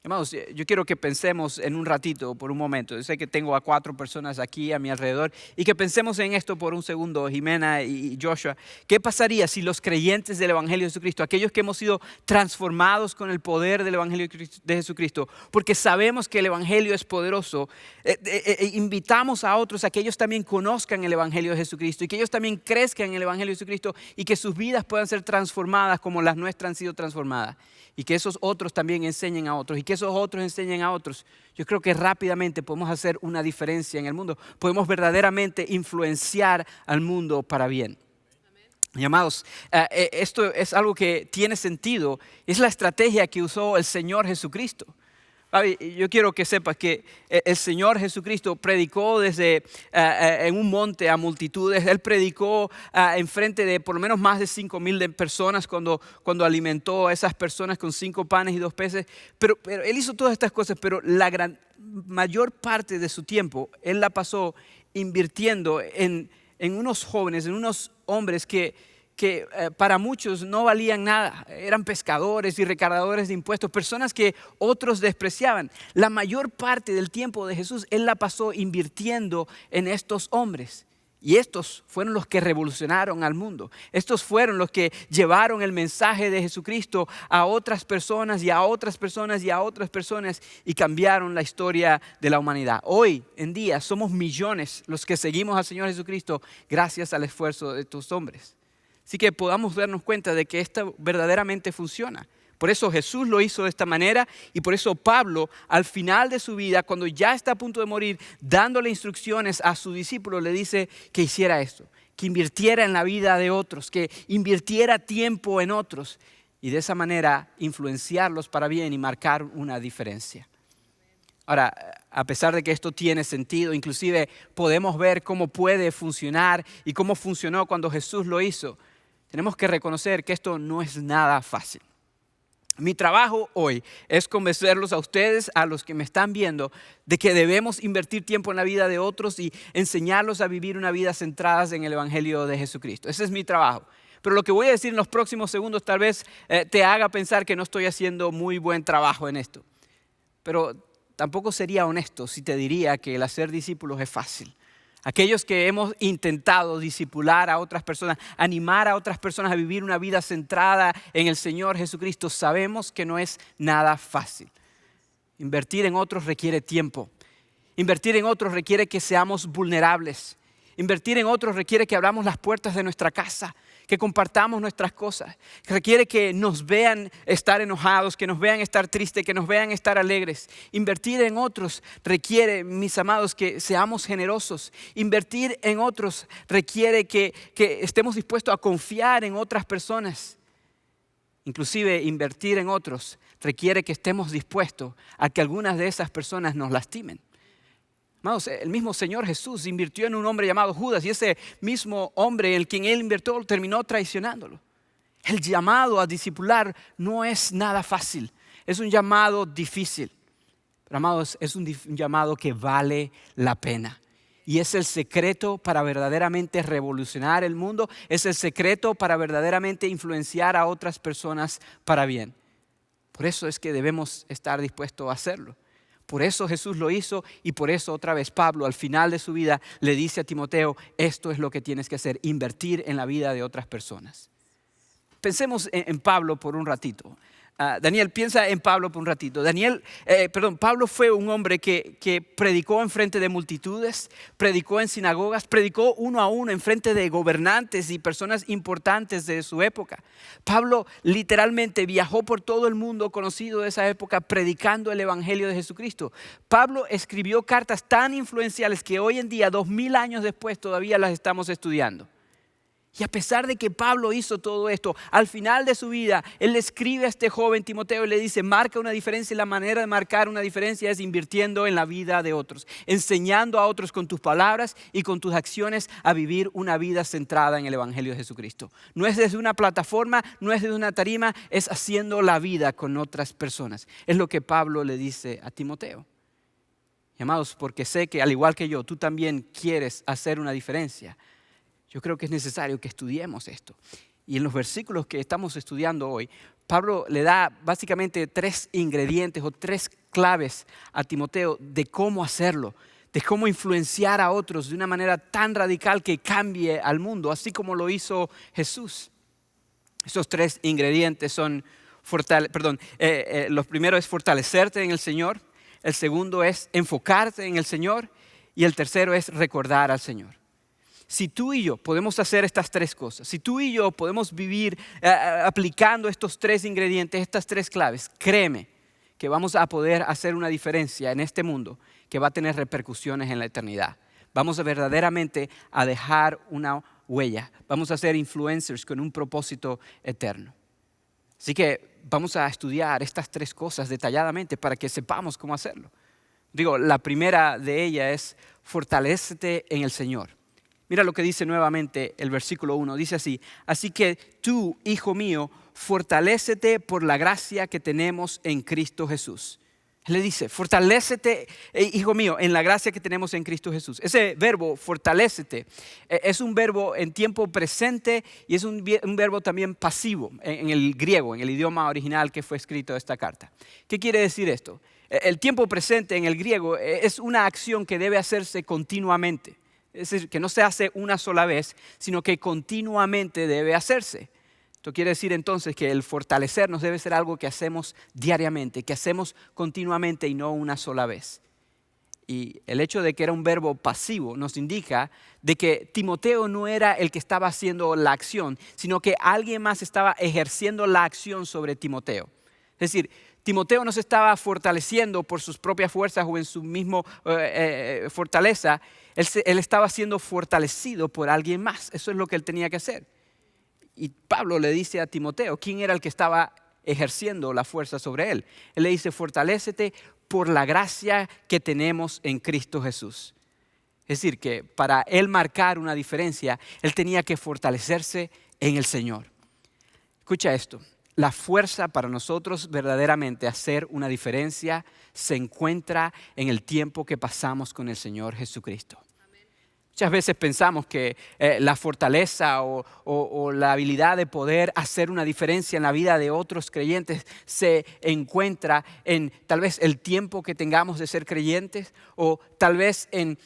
S1: Hermanos, yo quiero que pensemos en un ratito, por un momento. Yo sé que tengo a 4 personas aquí a mi alrededor y que pensemos en esto por un segundo, Jimena y Joshua. ¿Qué pasaría si los creyentes del Evangelio de Jesucristo, aquellos que hemos sido transformados con el poder del Evangelio de Jesucristo, porque sabemos que el Evangelio es poderoso, invitamos a otros a que ellos también conozcan el Evangelio de Jesucristo y que ellos también crezcan en el Evangelio de Jesucristo y que sus vidas puedan ser transformadas como las nuestras han sido transformadas? Y que esos otros también enseñen a otros y que esos otros enseñen a otros. Yo creo que rápidamente podemos hacer una diferencia en el mundo. Podemos verdaderamente influenciar al mundo para bien. Y amados, esto es algo que tiene sentido. Es la estrategia que usó el Señor Jesucristo. Yo quiero que sepas que el Señor Jesucristo predicó desde en un monte a multitudes. Él predicó en frente de por lo menos más de 5,000 personas cuando alimentó a esas personas con 5 panes y 2 peces. Pero Él hizo todas estas cosas, pero la mayor parte de su tiempo Él la pasó invirtiendo en unos jóvenes, en unos hombres que para muchos no valían nada. Eran pescadores y recaudadores de impuestos, personas que otros despreciaban. La mayor parte del tiempo de Jesús Él la pasó invirtiendo en estos hombres. Y estos fueron los que revolucionaron al mundo. Estos fueron los que llevaron el mensaje de Jesucristo a otras personas y a otras personas y a otras personas y cambiaron la historia de la humanidad. Hoy en día somos millones los que seguimos al Señor Jesucristo gracias al esfuerzo de estos hombres. Así que podamos darnos cuenta de que esto verdaderamente funciona. Por eso Jesús lo hizo de esta manera y por eso Pablo, al final de su vida, cuando ya está a punto de morir, dándole instrucciones a su discípulo, le dice que hiciera esto, que invirtiera en la vida de otros, que invirtiera tiempo en otros y de esa manera influenciarlos para bien y marcar una diferencia. Ahora, a pesar de que esto tiene sentido, inclusive podemos ver cómo puede funcionar y cómo funcionó cuando Jesús lo hizo, tenemos que reconocer que esto no es nada fácil. Mi trabajo hoy es convencerlos a ustedes, a los que me están viendo, de que debemos invertir tiempo en la vida de otros y enseñarlos a vivir una vida centrada en el Evangelio de Jesucristo. Ese es mi trabajo. Pero lo que voy a decir en los próximos segundos tal vez te haga pensar que no estoy haciendo muy buen trabajo en esto. Pero tampoco sería honesto si te diría que el hacer discípulos es fácil. Aquellos que hemos intentado discipular a otras personas, animar a otras personas a vivir una vida centrada en el Señor Jesucristo, sabemos que no es nada fácil. Invertir en otros requiere tiempo. Invertir en otros requiere que seamos vulnerables. Invertir en otros requiere que abramos las puertas de nuestra casa, que compartamos nuestras cosas. Requiere que nos vean estar enojados, que nos vean estar tristes, que nos vean estar alegres. Invertir en otros requiere, mis amados, que seamos generosos. Invertir en otros requiere que estemos dispuestos a confiar en otras personas. Inclusive invertir en otros requiere que estemos dispuestos a que algunas de esas personas nos lastimen. Amados, el mismo Señor Jesús invirtió en un hombre llamado Judas y ese mismo hombre en el quien Él invirtió terminó traicionándolo. El llamado a discipular no es nada fácil, es un llamado difícil. Pero amados, es un llamado que vale la pena. Y es el secreto para verdaderamente revolucionar el mundo, es el secreto para verdaderamente influenciar a otras personas para bien. Por eso es que debemos estar dispuestos a hacerlo. Por eso Jesús lo hizo y por eso otra vez Pablo al final de su vida le dice a Timoteo, esto es lo que tienes que hacer, invertir en la vida de otras personas. Pensemos en Pablo por un ratito. Daniel, piensa en Pablo por un ratito. Pablo fue un hombre que predicó en frente de multitudes, predicó en sinagogas, predicó uno a uno en frente de gobernantes y personas importantes de su época. Pablo literalmente viajó por todo el mundo conocido de esa época predicando el evangelio de Jesucristo. Pablo escribió cartas tan influenciales que hoy en día, 2000 años después, todavía las estamos estudiando. Y a pesar de que Pablo hizo todo esto, al final de su vida, él le escribe a este joven Timoteo y le dice, marca una diferencia y la manera de marcar una diferencia es invirtiendo en la vida de otros, enseñando a otros con tus palabras y con tus acciones a vivir una vida centrada en el evangelio de Jesucristo. No es desde una plataforma, no es desde una tarima, es haciendo la vida con otras personas. Es lo que Pablo le dice a Timoteo. Y amados, porque sé que al igual que yo, tú también quieres hacer una diferencia. Yo creo que es necesario que estudiemos esto. Y en los versículos que estamos estudiando hoy, Pablo le da básicamente 3 ingredientes o 3 claves a Timoteo de cómo hacerlo, de cómo influenciar a otros de una manera tan radical que cambie al mundo, así como lo hizo Jesús. Esos 3 ingredientes son, los primeros es fortalecerte en el Señor, el segundo es enfocarte en el Señor y el tercero es recordar al Señor. Si tú y yo podemos hacer estas 3 cosas, si tú y yo podemos vivir aplicando estos 3 ingredientes, estas 3 claves, créeme que vamos a poder hacer una diferencia en este mundo que va a tener repercusiones en la eternidad. Vamos a verdaderamente a dejar una huella, vamos a ser influencers con un propósito eterno. Así que vamos a estudiar estas 3 cosas detalladamente para que sepamos cómo hacerlo. La primera de ellas es fortalécete en el Señor. Mira lo que dice nuevamente el versículo 1, dice así, así que tú, hijo mío, fortalécete por la gracia que tenemos en Cristo Jesús. Él le dice, fortalécete, hijo mío, en la gracia que tenemos en Cristo Jesús. Ese verbo, fortalécete, es un verbo en tiempo presente y es un verbo también pasivo en el griego, en el idioma original que fue escrito esta carta. ¿Qué quiere decir esto? El tiempo presente en el griego es una acción que debe hacerse continuamente. Es decir, que no se hace una sola vez, sino que continuamente debe hacerse. Esto quiere decir entonces que el fortalecernos debe ser algo que hacemos diariamente, que hacemos continuamente y no una sola vez. Y el hecho de que era un verbo pasivo nos indica de que Timoteo no era el que estaba haciendo la acción, sino que alguien más estaba ejerciendo la acción sobre Timoteo. Es decir, Timoteo no se estaba fortaleciendo por sus propias fuerzas o en su misma fortaleza. Él estaba siendo fortalecido por alguien más. Eso es lo que él tenía que hacer. Y Pablo le dice a Timoteo, ¿quién era el que estaba ejerciendo la fuerza sobre él? Él le dice, fortalécete por la gracia que tenemos en Cristo Jesús. Es decir, que para él marcar una diferencia, él tenía que fortalecerse en el Señor. Escucha esto. La fuerza para nosotros verdaderamente hacer una diferencia se encuentra en el tiempo que pasamos con el Señor Jesucristo. Muchas veces pensamos que la fortaleza o la habilidad de poder hacer una diferencia en la vida de otros creyentes se encuentra en tal vez el tiempo que tengamos de ser creyentes o tal vez en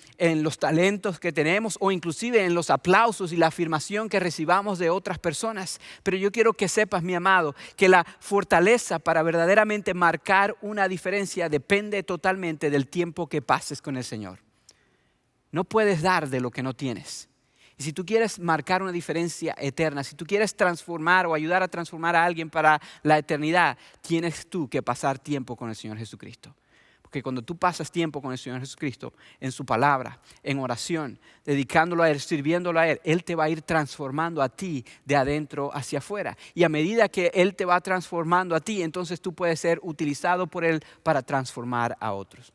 S1: los talentos que tenemos o inclusive en los aplausos y la afirmación que recibamos de otras personas. Pero yo quiero que sepas, mi amado, que la fortaleza para verdaderamente marcar una diferencia depende totalmente del tiempo que pases con el Señor. No puedes dar de lo que no tienes. Y si tú quieres marcar una diferencia eterna, si tú quieres transformar o ayudar a transformar a alguien para la eternidad, tienes tú que pasar tiempo con el Señor Jesucristo. Porque cuando tú pasas tiempo con el Señor Jesucristo, en su palabra, en oración, dedicándolo a Él, sirviéndolo a Él, Él te va a ir transformando a ti de adentro hacia afuera. Y a medida que Él te va transformando a ti, entonces tú puedes ser utilizado por Él para transformar a otros.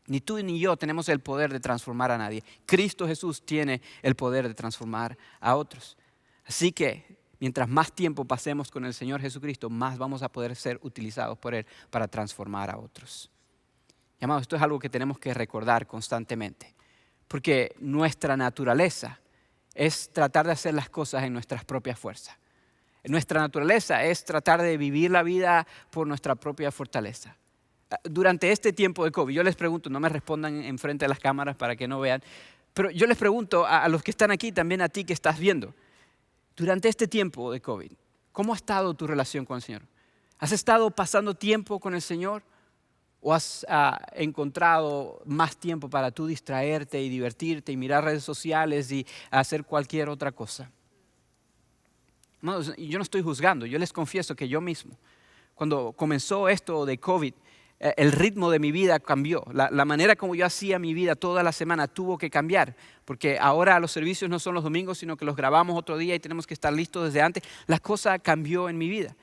S1: Ni tú ni yo tenemos el poder de transformar a nadie. Cristo Jesús tiene el poder de transformar a otros. Así que mientras más tiempo pasemos con el Señor Jesucristo, más vamos a poder ser utilizados por Él para transformar a otros. Y, amados, esto es algo que tenemos que recordar constantemente. Porque nuestra naturaleza es tratar de hacer las cosas en nuestras propias fuerzas. Nuestra naturaleza es tratar de vivir la vida por nuestra propia fortaleza. Durante este tiempo de COVID, yo les pregunto, no me respondan enfrente de las cámaras para que no vean, pero yo les pregunto a los que están aquí, también a ti que estás viendo, durante este tiempo de COVID, ¿cómo ha estado tu relación con el Señor? ¿Has estado pasando tiempo con el Señor o has encontrado más tiempo para tú distraerte y divertirte y mirar redes sociales y hacer cualquier otra cosa? No, yo no estoy juzgando, yo les confieso que yo mismo, cuando comenzó esto de COVID, el ritmo de mi vida cambió. La manera como yo hacía mi vida toda la semana tuvo que cambiar, porque ahora los servicios no son los domingos, sino que los grabamos otro día y tenemos que estar listos desde antes. La cosa cambió en mi vida.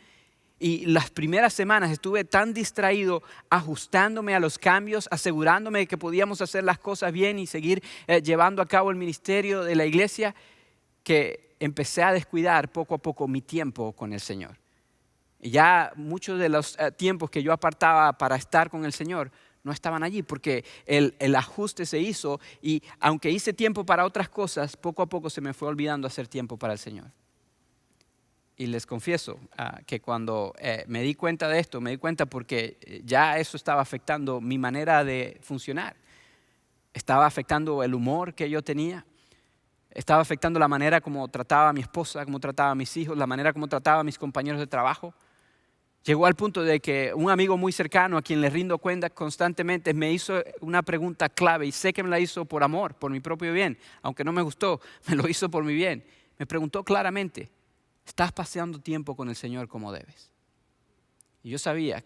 S1: Y las primeras semanas estuve tan distraído ajustándome a los cambios, asegurándome de que podíamos hacer las cosas bien y seguir llevando a cabo el ministerio de la iglesia, que empecé a descuidar poco a poco mi tiempo con el Señor. Y ya muchos de los tiempos que yo apartaba para estar con el Señor no estaban allí porque el ajuste se hizo y aunque hice tiempo para otras cosas, poco a poco se me fue olvidando hacer tiempo para el Señor. Y les confieso que cuando me di cuenta de esto, me di cuenta porque ya eso estaba afectando mi manera de funcionar. Estaba afectando el humor que yo tenía. Estaba afectando la manera como trataba a mi esposa, como trataba a mis hijos, la manera como trataba a mis compañeros de trabajo. Llegó al punto de que un amigo muy cercano a quien le rindo cuenta constantemente me hizo una pregunta clave y sé que me la hizo por amor, por mi propio bien. Aunque no me gustó, me lo hizo por mi bien. Me preguntó claramente, ¿estás pasando tiempo con el Señor como debes? Y yo sabía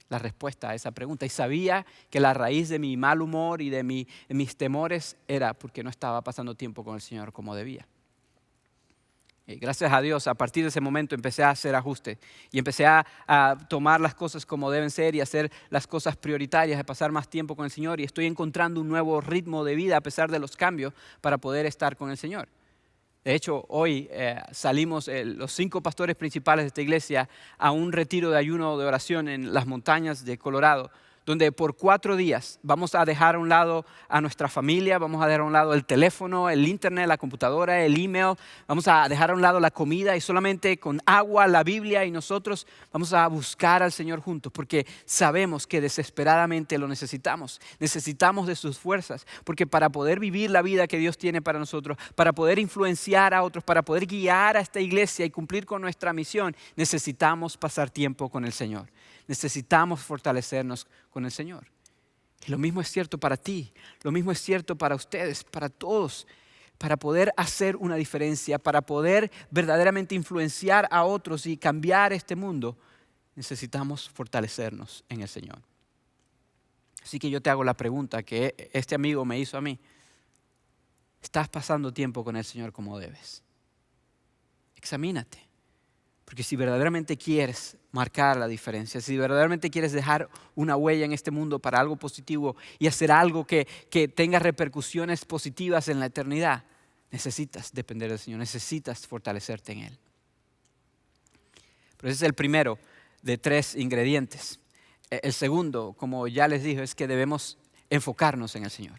S1: la respuesta a esa pregunta y sabía que la raíz de mi mal humor y de mis temores era porque no estaba pasando tiempo con el Señor como debía. Y gracias a Dios, a partir de ese momento empecé a hacer ajustes y empecé a tomar las cosas como deben ser y hacer las cosas prioritarias, de pasar más tiempo con el Señor, y estoy encontrando un nuevo ritmo de vida a pesar de los cambios para poder estar con el Señor. De hecho, hoy salimos los 5 pastores principales de esta iglesia a un retiro de ayuno de oración en las montañas de Colorado, donde por 4 días vamos a dejar a un lado a nuestra familia, vamos a dejar a un lado el teléfono, el internet, la computadora, el email, vamos a dejar a un lado la comida y solamente con agua, la Biblia y nosotros vamos a buscar al Señor juntos porque sabemos que desesperadamente lo necesitamos. Necesitamos de sus fuerzas porque para poder vivir la vida que Dios tiene para nosotros, para poder influenciar a otros, para poder guiar a esta iglesia y cumplir con nuestra misión, necesitamos pasar tiempo con el Señor. Necesitamos fortalecernos con el Señor. Y lo mismo es cierto para ti, lo mismo es cierto para ustedes, para todos. Para poder hacer una diferencia, para poder verdaderamente influenciar a otros y cambiar este mundo, necesitamos fortalecernos en el Señor. Así que yo te hago la pregunta que este amigo me hizo a mí. ¿Estás pasando tiempo con el Señor como debes? Examínate. Porque si verdaderamente quieres marcar la diferencia, si verdaderamente quieres dejar una huella en este mundo para algo positivo y hacer algo que tenga repercusiones positivas en la eternidad, necesitas depender del Señor, necesitas fortalecerte en Él. Pero ese es el primero de 3 ingredientes. El segundo, como ya les dije, es que debemos enfocarnos en el Señor.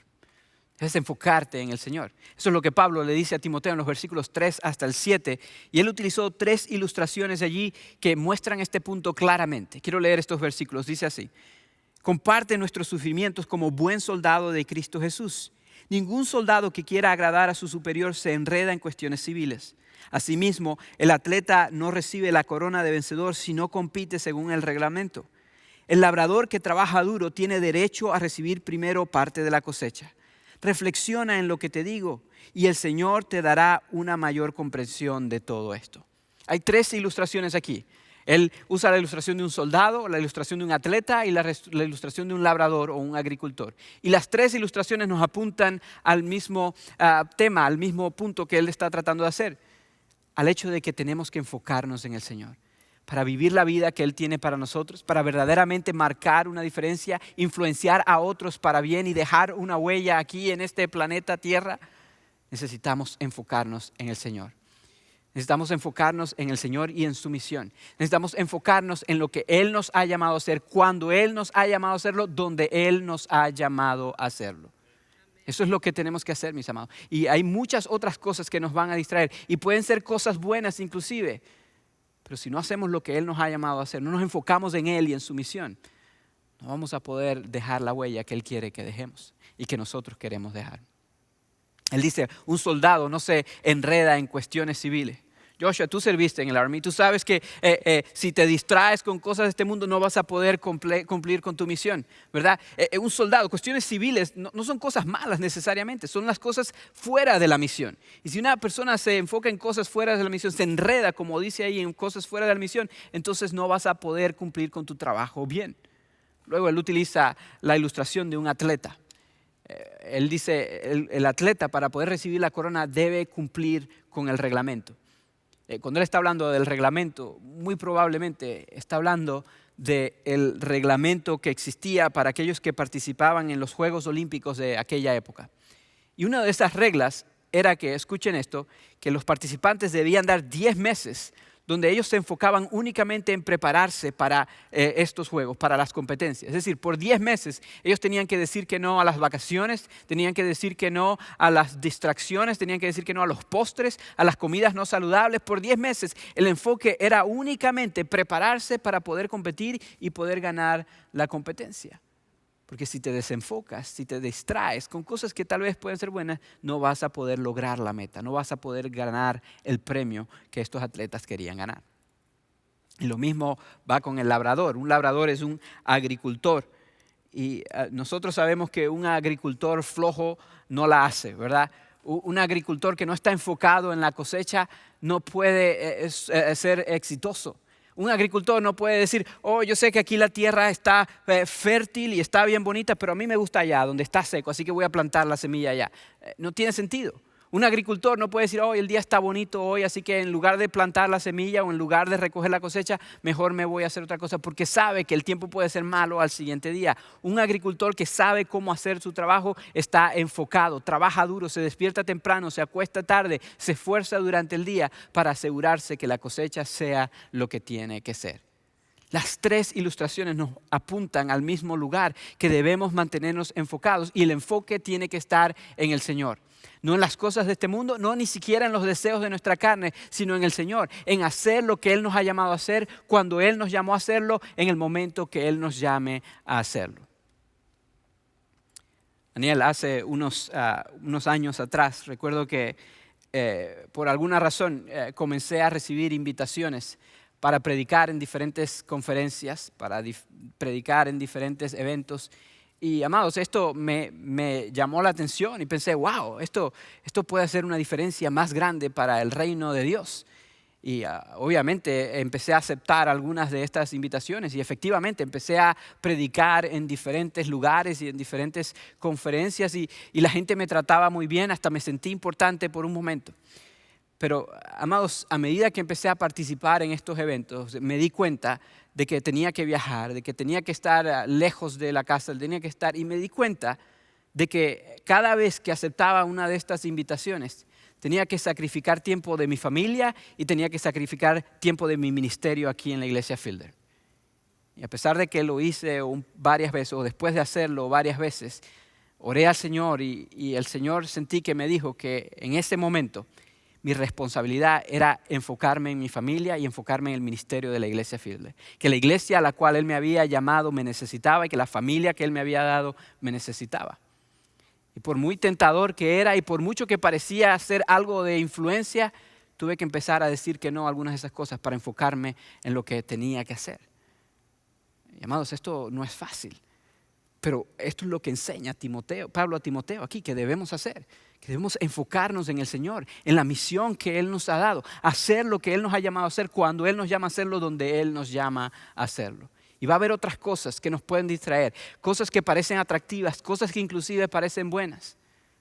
S1: Es enfocarte en el Señor. Eso es lo que Pablo le dice a Timoteo en los versículos 3 hasta el 7. Y él utilizó 3 ilustraciones allí que muestran este punto claramente. Quiero leer estos versículos. Dice así: comparte nuestros sufrimientos como buen soldado de Cristo Jesús. Ningún soldado que quiera agradar a su superior se enreda en cuestiones civiles. Asimismo, el atleta no recibe la corona de vencedor si no compite según el reglamento. El labrador que trabaja duro tiene derecho a recibir primero parte de la cosecha. Reflexiona en lo que te digo y el Señor te dará una mayor comprensión de todo esto. Hay 3 ilustraciones aquí. Él usa la ilustración de un soldado, la ilustración de un atleta y la ilustración de un labrador o un agricultor. Y las 3 ilustraciones nos apuntan al mismo tema, al mismo punto que él está tratando de hacer, al hecho de que tenemos que enfocarnos en el Señor para vivir la vida que Él tiene para nosotros, para verdaderamente marcar una diferencia, influenciar a otros para bien y dejar una huella aquí en este planeta Tierra. Necesitamos enfocarnos en el Señor. Necesitamos enfocarnos en el Señor y en su misión. Necesitamos enfocarnos en lo que Él nos ha llamado a hacer, cuando Él nos ha llamado a hacerlo, donde Él nos ha llamado a hacerlo. Eso es lo que tenemos que hacer, mis amados. Y hay muchas otras cosas que nos van a distraer y pueden ser cosas buenas inclusive. Pero si no hacemos lo que Él nos ha llamado a hacer, no nos enfocamos en Él y en su misión, no vamos a poder dejar la huella que Él quiere que dejemos y que nosotros queremos dejar. Él dice, un soldado no se enreda en cuestiones civiles. Joshua, tú serviste en el Army, tú sabes que si te distraes con cosas de este mundo no vas a poder cumplir con tu misión, ¿verdad? Un soldado, cuestiones civiles no son cosas malas necesariamente, son las cosas fuera de la misión. Y si una persona se enfoca en cosas fuera de la misión, se enreda, como dice ahí, en cosas fuera de la misión, entonces no vas a poder cumplir con tu trabajo bien. Luego él utiliza la ilustración de un atleta. Él dice, el atleta para poder recibir la corona debe cumplir con el reglamento. Cuando él está hablando del reglamento, muy probablemente está hablando del reglamento que existía para aquellos que participaban en los Juegos Olímpicos de aquella época. Y una de esas reglas era que, escuchen esto, que los participantes debían dar 10 meses donde ellos se enfocaban únicamente en prepararse para estos juegos, para las competencias. Es decir, por 10 meses ellos tenían que decir que no a las vacaciones, tenían que decir que no a las distracciones, tenían que decir que no a los postres, a las comidas no saludables. Por 10 meses el enfoque era únicamente prepararse para poder competir y poder ganar la competencia. Porque si te desenfocas, si te distraes con cosas que tal vez pueden ser buenas, no vas a poder lograr la meta, no vas a poder ganar el premio que estos atletas querían ganar. Y lo mismo va con el labrador. Un labrador es un agricultor. Y nosotros sabemos que un agricultor flojo no la hace, ¿verdad? Un agricultor que no está enfocado en la cosecha no puede ser exitoso. Un agricultor no puede decir, oh, yo sé que aquí la tierra está fértil y está bien bonita, pero a mí me gusta allá, donde está seco, así que voy a plantar la semilla allá. No tiene sentido. Un agricultor no puede decir, oh, el día está bonito hoy, así que en lugar de plantar la semilla o en lugar de recoger la cosecha, mejor me voy a hacer otra cosa, porque sabe que el tiempo puede ser malo al siguiente día. Un agricultor que sabe cómo hacer su trabajo está enfocado, trabaja duro, se despierta temprano, se acuesta tarde, se esfuerza durante el día para asegurarse que la cosecha sea lo que tiene que ser. Las 3 ilustraciones nos apuntan al mismo lugar, que debemos mantenernos enfocados y el enfoque tiene que estar en el Señor. No en las cosas de este mundo, no ni siquiera en los deseos de nuestra carne, sino en el Señor, en hacer lo que Él nos ha llamado a hacer, cuando Él nos llamó a hacerlo, en el momento que Él nos llame a hacerlo. Daniel, hace unos años atrás, recuerdo que por alguna razón comencé a recibir invitaciones para predicar en diferentes conferencias, para predicar en diferentes eventos. Y amados, esto me llamó la atención y pensé, wow, esto puede hacer una diferencia más grande para el reino de Dios. Y obviamente empecé a aceptar algunas de estas invitaciones y efectivamente empecé a predicar en diferentes lugares y en diferentes conferencias y la gente me trataba muy bien, hasta me sentí importante por un momento. Pero, amados, a medida que empecé a participar en estos eventos, me di cuenta de que tenía que viajar, de que tenía que estar lejos de la casa, y me di cuenta de que cada vez que aceptaba una de estas invitaciones, tenía que sacrificar tiempo de mi familia y tenía que sacrificar tiempo de mi ministerio aquí en la iglesia Fielder. Y a pesar de que lo hice varias veces, o después de hacerlo varias veces, oré al Señor y el Señor sentí que me dijo que en ese momento mi responsabilidad era enfocarme en mi familia y enfocarme en el ministerio de la iglesia Fielder. Que la iglesia a la cual Él me había llamado me necesitaba y que la familia que Él me había dado me necesitaba. Y por muy tentador que era y por mucho que parecía ser algo de influencia, tuve que empezar a decir que no a algunas de esas cosas para enfocarme en lo que tenía que hacer. Y, amados, esto no es fácil.
S12: Pero esto es lo que enseña Pablo a Timoteo aquí, que debemos hacer. Que debemos enfocarnos en el Señor, en la misión que Él nos ha dado. Hacer lo que Él nos ha llamado a hacer cuando Él nos llama a hacerlo, donde Él nos llama a hacerlo. Y va a haber otras cosas que nos pueden distraer. Cosas que parecen atractivas, cosas que inclusive parecen buenas,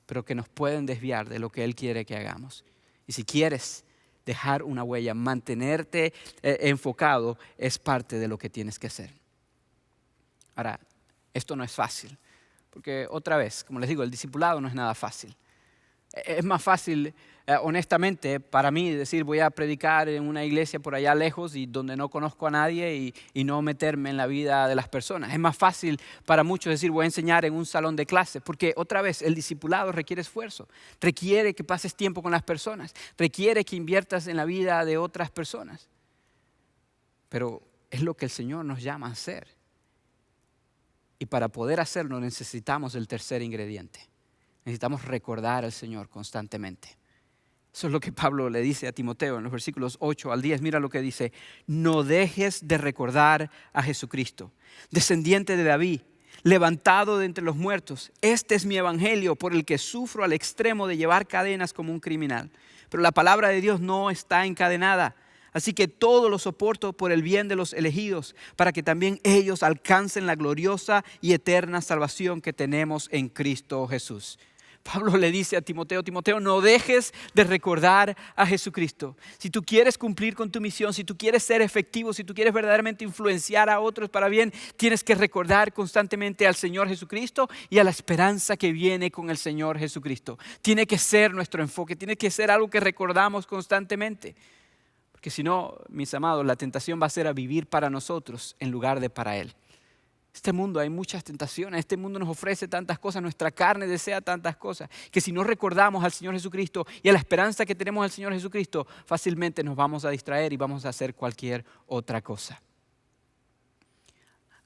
S12: pero que nos pueden desviar de lo que Él quiere que hagamos. Y si quieres dejar una huella, mantenerte enfocado, es parte de lo que tienes que hacer. Ahora, esto no es fácil, porque otra vez, como les digo, el discipulado no es nada fácil. Es más fácil, honestamente, para mí decir voy a predicar en una iglesia por allá lejos y donde no conozco a nadie y no meterme en la vida de las personas. Es más fácil para muchos decir voy a enseñar en un salón de clases, porque otra vez el discipulado requiere esfuerzo, requiere que pases tiempo con las personas, requiere que inviertas en la vida de otras personas. Pero es lo que el Señor nos llama a hacer. Y para poder hacerlo necesitamos el tercer ingrediente. Necesitamos recordar al Señor constantemente. Eso es lo que Pablo le dice a Timoteo en los versículos 8 al 10. Mira lo que dice. No dejes de recordar a Jesucristo, descendiente de David, levantado de entre los muertos. Este es mi evangelio por el que sufro al extremo de llevar cadenas como un criminal. Pero la palabra de Dios no está encadenada. Así que todo lo soporto por el bien de los elegidos, para que también ellos alcancen la gloriosa y eterna salvación que tenemos en Cristo Jesús. Pablo le dice a Timoteo, no dejes de recordar a Jesucristo. Si tú quieres cumplir con tu misión, si tú quieres ser efectivo, si tú quieres verdaderamente influenciar a otros para bien, tienes que recordar constantemente al Señor Jesucristo y a la esperanza que viene con el Señor Jesucristo. Tiene que ser nuestro enfoque, tiene que ser algo que recordamos constantemente. Porque si no, mis amados, la tentación va a ser a vivir para nosotros en lugar de para Él. Este mundo hay muchas tentaciones, este mundo nos ofrece tantas cosas, nuestra carne desea tantas cosas, que si no recordamos al Señor Jesucristo y a la esperanza que tenemos al Señor Jesucristo, fácilmente nos vamos a distraer y vamos a hacer cualquier otra cosa.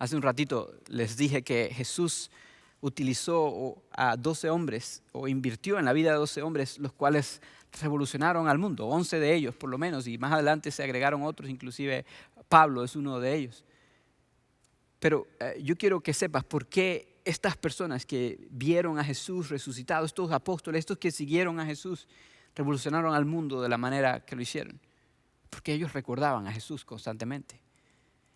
S12: Hace un ratito les dije que Jesús utilizó a 12 hombres o invirtió en la vida de 12 hombres, los cuales revolucionaron al mundo, 11 de ellos por lo menos, y más adelante se agregaron otros, inclusive Pablo es uno de ellos. Pero yo quiero que sepas por qué estas personas que vieron a Jesús resucitado, estos apóstoles, estos que siguieron a Jesús, revolucionaron al mundo de la manera que lo hicieron. Porque ellos recordaban a Jesús constantemente.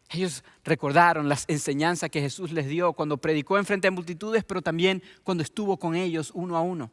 S12: Ellos recordaron las enseñanzas que Jesús les dio cuando predicó en frente a multitudes, pero también cuando estuvo con ellos uno a uno.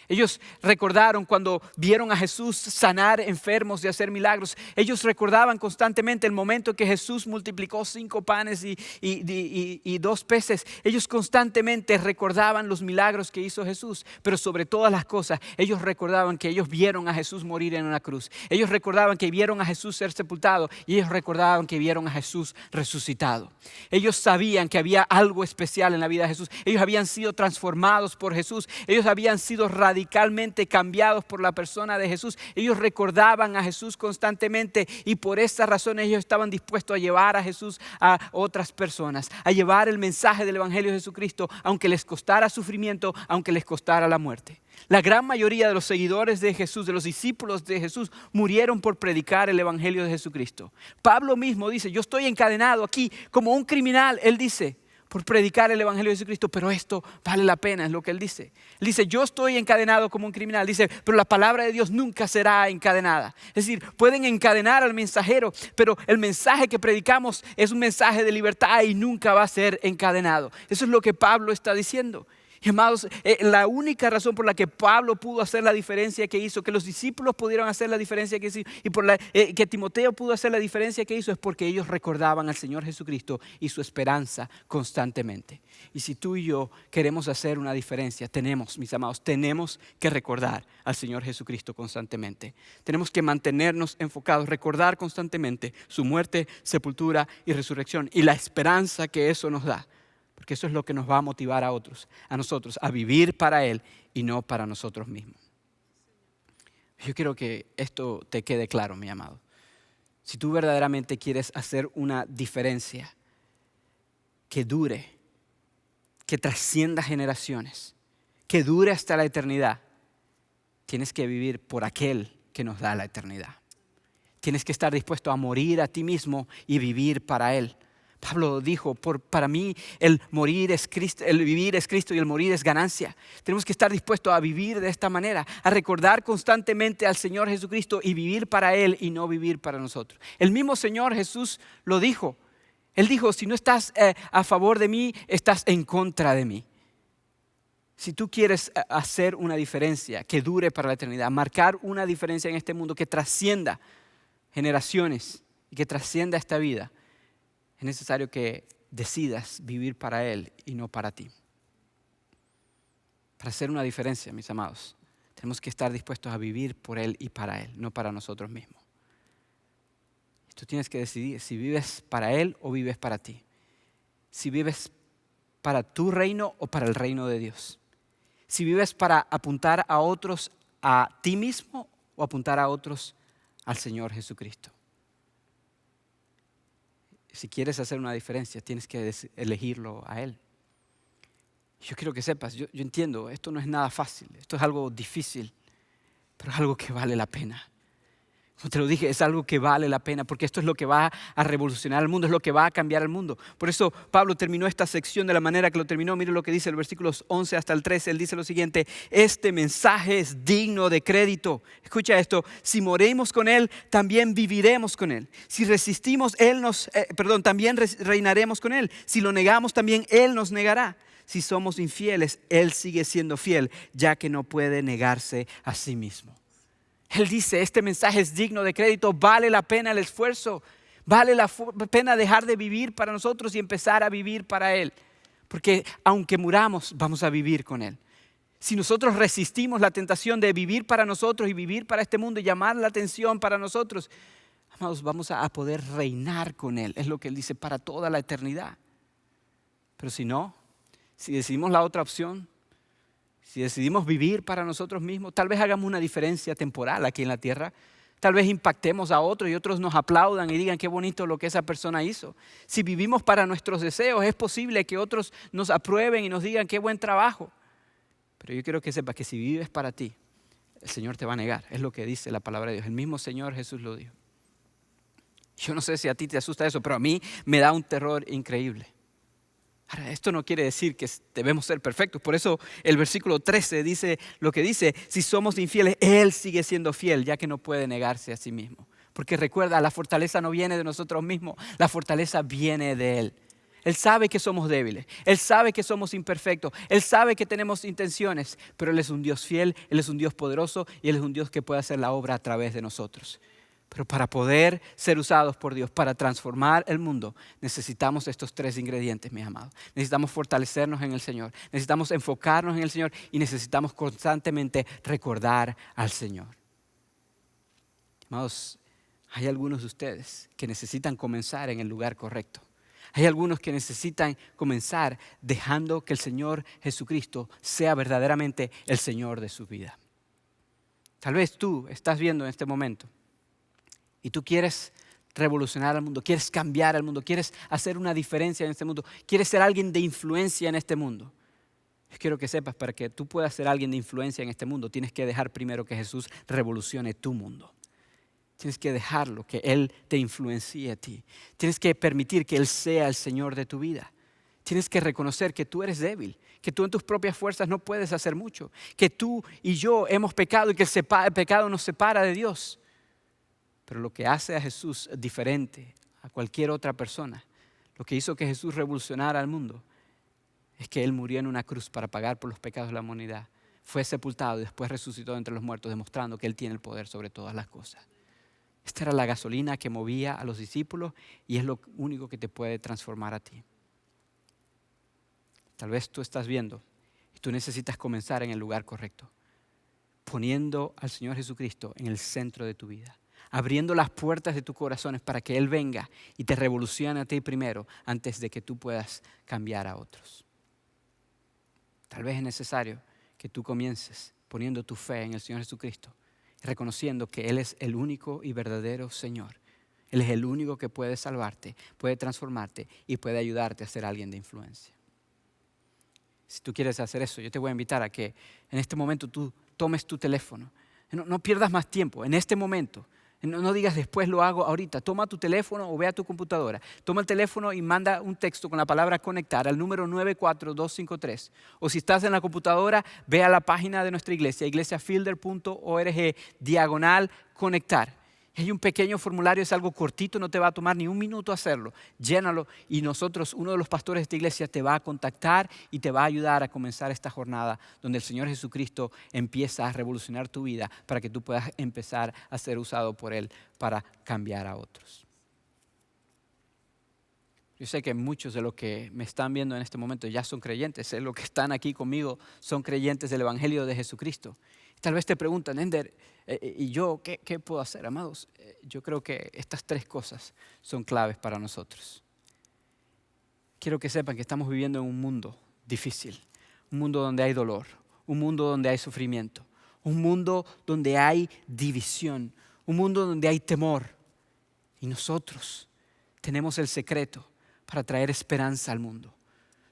S12: Ellos recordaron cuando vieron a Jesús sanar enfermos y hacer milagros. Ellos recordaban constantemente el momento que Jesús multiplicó 5 panes y 2 peces. Ellos constantemente recordaban los milagros que hizo Jesús. Pero sobre todas las cosas, ellos recordaban que ellos vieron a Jesús morir en una cruz. Ellos recordaban que vieron a Jesús ser sepultado. Y ellos recordaban que vieron a Jesús resucitado. Ellos sabían que había algo especial en la vida de Jesús. Ellos habían sido transformados por Jesús. Ellos habían sido radicalmente cambiados por la persona de Jesús. Ellos recordaban a Jesús constantemente y por esa razón ellos estaban dispuestos a llevar a Jesús a otras personas, a llevar el mensaje del Evangelio de Jesucristo, aunque les costara sufrimiento, aunque les costara la muerte. La gran mayoría de los seguidores de Jesús, de los discípulos de Jesús, murieron por predicar el Evangelio de Jesucristo. Pablo mismo dice, yo estoy encadenado aquí como un criminal, él dice, por predicar el Evangelio de Jesucristo, pero esto vale la pena, es lo que él dice. Él dice, yo estoy encadenado como un criminal, dice, pero la palabra de Dios nunca será encadenada. Es decir, pueden encadenar al mensajero, pero el mensaje que predicamos es un mensaje de libertad y nunca va a ser encadenado. Eso es lo que Pablo está diciendo. Y amados, la única razón por la que Pablo pudo hacer la diferencia que hizo, que los discípulos pudieron hacer la diferencia que hizo y por que Timoteo pudo hacer la diferencia que hizo es porque ellos recordaban al Señor Jesucristo y su esperanza constantemente. Y si tú y yo queremos hacer una diferencia, mis amados, tenemos que recordar al Señor Jesucristo constantemente. Tenemos que mantenernos enfocados, recordar constantemente su muerte, sepultura y resurrección y la esperanza que eso nos da. Porque eso es lo que nos va a motivar a nosotros, a vivir para Él y no para nosotros mismos. Yo quiero que esto te quede claro, mi amado. Si tú verdaderamente quieres hacer una diferencia que dure, que trascienda generaciones, que dure hasta la eternidad, tienes que vivir por aquel que nos da la eternidad. Tienes que estar dispuesto a morir a ti mismo y vivir para Él. Pablo dijo, para mí el morir es Cristo, el vivir es Cristo y el morir es ganancia. Tenemos que estar dispuestos a vivir de esta manera, a recordar constantemente al Señor Jesucristo y vivir para Él y no vivir para nosotros. El mismo Señor Jesús lo dijo. Él dijo, si no estás a favor de mí, estás en contra de mí. Si tú quieres hacer una diferencia que dure para la eternidad, marcar una diferencia en este mundo que trascienda generaciones y que trascienda esta vida, es necesario que decidas vivir para Él y no para ti. Para hacer una diferencia, mis amados, tenemos que estar dispuestos a vivir por Él y para Él, no para nosotros mismos. Tú tienes que decidir si vives para Él o vives para ti. Si vives para tu reino o para el reino de Dios. Si vives para apuntar a otros a ti mismo o apuntar a otros al Señor Jesucristo. Si quieres hacer una diferencia, tienes que elegirlo a Él. Yo quiero que sepas, yo entiendo, esto no es nada fácil, esto es algo difícil, pero es algo que vale la pena. Como te lo dije, es algo que vale la pena, porque esto es lo que va a revolucionar el mundo, es lo que va a cambiar el mundo. Por eso Pablo terminó esta sección de la manera que lo terminó. Mire lo que dice el versículos 11 hasta el 13. Él dice lo siguiente: este mensaje es digno de crédito. Escucha esto: si moremos con Él, también viviremos con Él. Si resistimos, también reinaremos con Él. Si lo negamos, también Él nos negará. Si somos infieles, Él sigue siendo fiel, ya que no puede negarse a sí mismo. Él dice, este mensaje es digno de crédito, vale la pena el esfuerzo, vale la pena dejar de vivir para nosotros y empezar a vivir para Él. Porque aunque muramos, vamos a vivir con Él. Si nosotros resistimos la tentación de vivir para nosotros y vivir para este mundo y llamar la atención para nosotros, amados, vamos a poder reinar con Él. Es lo que Él dice, para toda la eternidad. Pero si no, si decidimos la otra opción, si decidimos vivir para nosotros mismos, tal vez hagamos una diferencia temporal aquí en la tierra. Tal vez impactemos a otros y otros nos aplaudan y digan qué bonito lo que esa persona hizo. Si vivimos para nuestros deseos, es posible que otros nos aprueben y nos digan qué buen trabajo. Pero yo quiero que sepas que si vives para ti, el Señor te va a negar. Es lo que dice la palabra de Dios. El mismo Señor Jesús lo dijo. Yo no sé si a ti te asusta eso, pero a mí me da un terror increíble. Ahora, esto no quiere decir que debemos ser perfectos. Por eso el versículo 13 dice lo que dice: si somos infieles, Él sigue siendo fiel, ya que no puede negarse a sí mismo. Porque recuerda, la fortaleza no viene de nosotros mismos, la fortaleza viene de Él. Él sabe que somos débiles, Él sabe que somos imperfectos, Él sabe que tenemos intenciones, pero Él es un Dios fiel, Él es un Dios poderoso y Él es un Dios que puede hacer la obra a través de nosotros. Pero para poder ser usados por Dios, para transformar el mundo, necesitamos estos tres ingredientes, mis amados. Necesitamos fortalecernos en el Señor, necesitamos enfocarnos en el Señor y necesitamos constantemente recordar al Señor. Amados, hay algunos de ustedes que necesitan comenzar en el lugar correcto. Hay algunos que necesitan comenzar dejando que el Señor Jesucristo sea verdaderamente el Señor de su vida. Tal vez tú estás viendo en este momento y tú quieres revolucionar al mundo, quieres cambiar al mundo, quieres hacer una diferencia en este mundo, quieres ser alguien de influencia en este mundo. Yo quiero que sepas, para que tú puedas ser alguien de influencia en este mundo, tienes que dejar primero que Jesús revolucione tu mundo. Tienes que dejarlo, que Él te influencie a ti. Tienes que permitir que Él sea el Señor de tu vida. Tienes que reconocer que tú eres débil, que tú en tus propias fuerzas no puedes hacer mucho, que tú y yo hemos pecado y que el pecado nos separa de Dios. Pero lo que hace a Jesús diferente a cualquier otra persona, lo que hizo que Jesús revolucionara al mundo, es que Él murió en una cruz para pagar por los pecados de la humanidad. Fue sepultado y después resucitó entre los muertos, demostrando que Él tiene el poder sobre todas las cosas. Esta era la gasolina que movía a los discípulos y es lo único que te puede transformar a ti. Tal vez tú estás viendo y tú necesitas comenzar en el lugar correcto, poniendo al Señor Jesucristo en el centro de tu vida, abriendo las puertas de tus corazones para que Él venga y te revolucione a ti primero antes de que tú puedas cambiar a otros. Tal vez es necesario que tú comiences poniendo tu fe en el Señor Jesucristo, reconociendo que Él es el único y verdadero Señor. Él es el único que puede salvarte, puede transformarte y puede ayudarte a ser alguien de influencia. Si tú quieres hacer eso, yo te voy a invitar a que en este momento tú tomes tu teléfono. No pierdas más tiempo. En este momento, No digas después lo hago ahorita. Toma tu teléfono o ve a tu computadora. Toma el teléfono y manda un texto con la palabra conectar al número 94253. O si estás en la computadora, ve a la página de nuestra iglesia, iglesiafielder.org/conectar. Hay un pequeño formulario, es algo cortito, no te va a tomar ni un minuto hacerlo. Llénalo y nosotros, uno de los pastores de esta iglesia, te va a contactar y te va a ayudar a comenzar esta jornada donde el Señor Jesucristo empieza a revolucionar tu vida para que tú puedas empezar a ser usado por Él para cambiar a otros. Yo sé que muchos de los que me están viendo en este momento ya son creyentes. Los que están aquí conmigo son creyentes del Evangelio de Jesucristo. Tal vez te preguntan, Ender, ¿y yo qué puedo hacer, amados? Yo creo que estas 3 cosas son claves para nosotros. Quiero que sepan que estamos viviendo en un mundo difícil, un mundo donde hay dolor, un mundo donde hay sufrimiento, un mundo donde hay división, un mundo donde hay temor. Y nosotros tenemos el secreto para traer esperanza al mundo.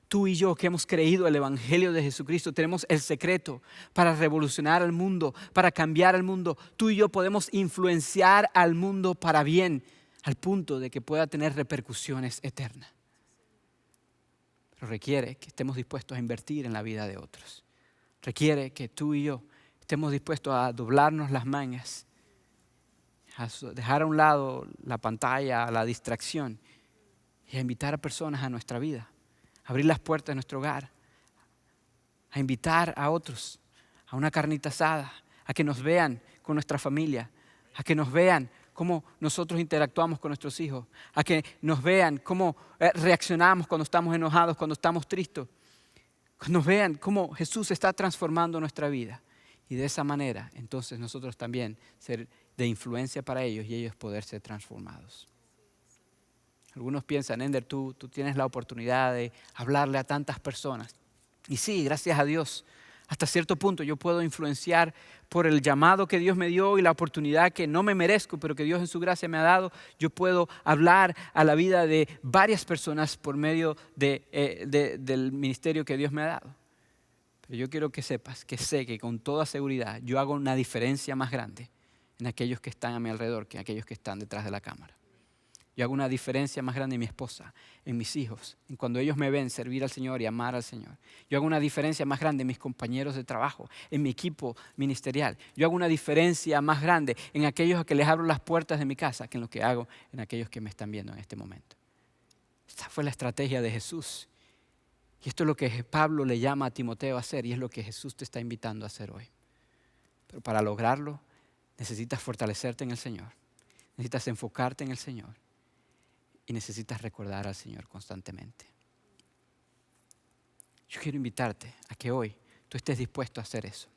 S12: Tú y yo que hemos creído el Evangelio de Jesucristo tenemos el secreto para revolucionar al mundo, para cambiar al mundo. Tú y yo podemos influenciar al mundo para bien, al punto de que pueda tener repercusiones eternas. Pero requiere que estemos dispuestos a invertir en la vida de otros. Requiere que tú y yo estemos dispuestos a doblarnos las mangas, a dejar a un lado la pantalla, la distracción y a invitar a personas a nuestra vida. Abrir las puertas de nuestro hogar, a invitar a otros a una carnita asada, a que nos vean con nuestra familia, a que nos vean cómo nosotros interactuamos con nuestros hijos, a que nos vean cómo reaccionamos cuando estamos enojados, cuando estamos tristes, que nos vean cómo Jesús está transformando nuestra vida. Y de esa manera, entonces nosotros también ser de influencia para ellos y ellos poder ser transformados. Algunos piensan, Ender, tú tienes la oportunidad de hablarle a tantas personas. Y sí, gracias a Dios, hasta cierto punto yo puedo influenciar por el llamado que Dios me dio y la oportunidad que no me merezco, pero que Dios en su gracia me ha dado. Yo puedo hablar a la vida de varias personas por medio del ministerio que Dios me ha dado. Pero yo quiero que sepas, que sé que con toda seguridad yo hago una diferencia más grande en aquellos que están a mi alrededor que en aquellos que están detrás de la cámara. Yo hago una diferencia más grande en mi esposa, en mis hijos, en cuando ellos me ven servir al Señor y amar al Señor. Yo hago una diferencia más grande en mis compañeros de trabajo, en mi equipo ministerial. Yo hago una diferencia más grande en aquellos a que les abro las puertas de mi casa que en lo que hago en aquellos que me están viendo en este momento. Esta fue la estrategia de Jesús. Y esto es lo que Pablo le llama a Timoteo a hacer y es lo que Jesús te está invitando a hacer hoy. Pero para lograrlo necesitas fortalecerte en el Señor, necesitas enfocarte en el Señor. Y necesitas recordar al Señor constantemente. Yo quiero invitarte a que hoy tú estés dispuesto a hacer eso.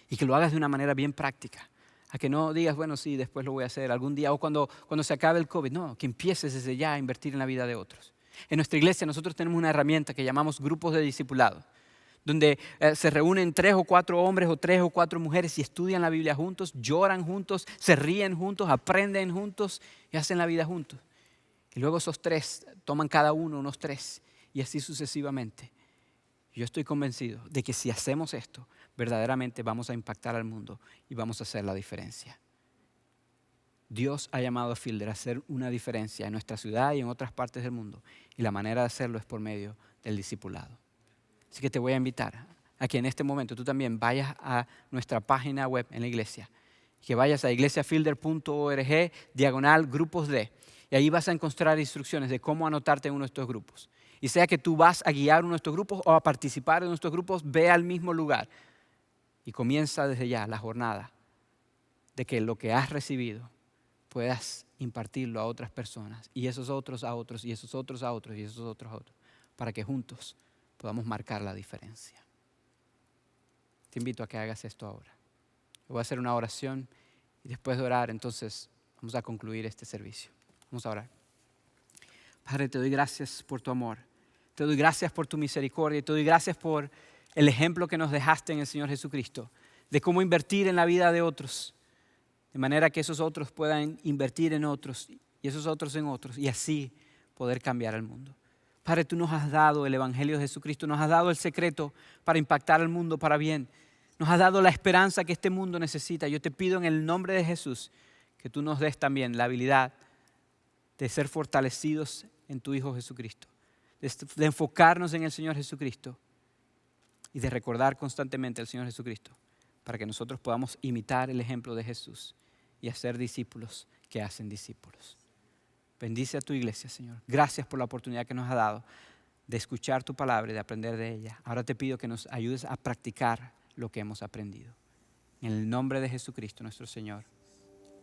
S12: Y que lo hagas de una manera bien práctica. A que no digas, bueno, sí, después lo voy a hacer algún día o cuando se acabe el COVID. No, que empieces desde ya a invertir en la vida de otros. En nuestra iglesia nosotros tenemos una herramienta que llamamos grupos de discipulado, donde se reúnen 3 o 4 hombres o 3 o 4 mujeres y estudian la Biblia juntos, lloran juntos, se ríen juntos, aprenden juntos y hacen la vida juntos. Y luego esos 3 toman cada uno unos 3 y así sucesivamente. Yo estoy convencido de que si hacemos esto, verdaderamente vamos a impactar al mundo y vamos a hacer la diferencia. Dios ha llamado a Fielder a hacer una diferencia en nuestra ciudad y en otras partes del mundo. Y la manera de hacerlo es por medio del discipulado. Así que te voy a invitar a que en este momento tú también vayas a nuestra página web en la iglesia. Que vayas a iglesiafielder.org/grupos de. Y ahí vas a encontrar instrucciones de cómo anotarte en uno de estos grupos. Y sea que tú vas a guiar uno de estos grupos o a participar en nuestros grupos, ve al mismo lugar. Y comienza desde ya la jornada de que lo que has recibido puedas impartirlo a otras personas. Y esos otros a otros, y esos otros a otros, y esos otros a otros. Para que juntos podamos marcar la diferencia. Te invito a que hagas esto ahora. Voy a hacer una oración y después de orar, entonces vamos a concluir este servicio. Vamos a orar. Padre, te doy gracias por tu amor. Te doy gracias por tu misericordia. Te doy gracias por el ejemplo que nos dejaste en el Señor Jesucristo. De cómo invertir en la vida de otros. De manera que esos otros puedan invertir en otros. Y esos otros en otros. Y así poder cambiar el mundo. Padre, tú nos has dado el Evangelio de Jesucristo. Nos has dado el secreto para impactar al mundo para bien. Nos has dado la esperanza que este mundo necesita. Yo te pido en el nombre de Jesús que tú nos des también la habilidad de ser fortalecidos en tu Hijo Jesucristo, de enfocarnos en el Señor Jesucristo y de recordar constantemente al Señor Jesucristo para que nosotros podamos imitar el ejemplo de Jesús y hacer discípulos que hacen discípulos. Bendice a tu iglesia, Señor. Gracias por la oportunidad que nos ha dado de escuchar tu palabra y de aprender de ella. Ahora te pido que nos ayudes a practicar lo que hemos aprendido. En el nombre de Jesucristo, nuestro Señor.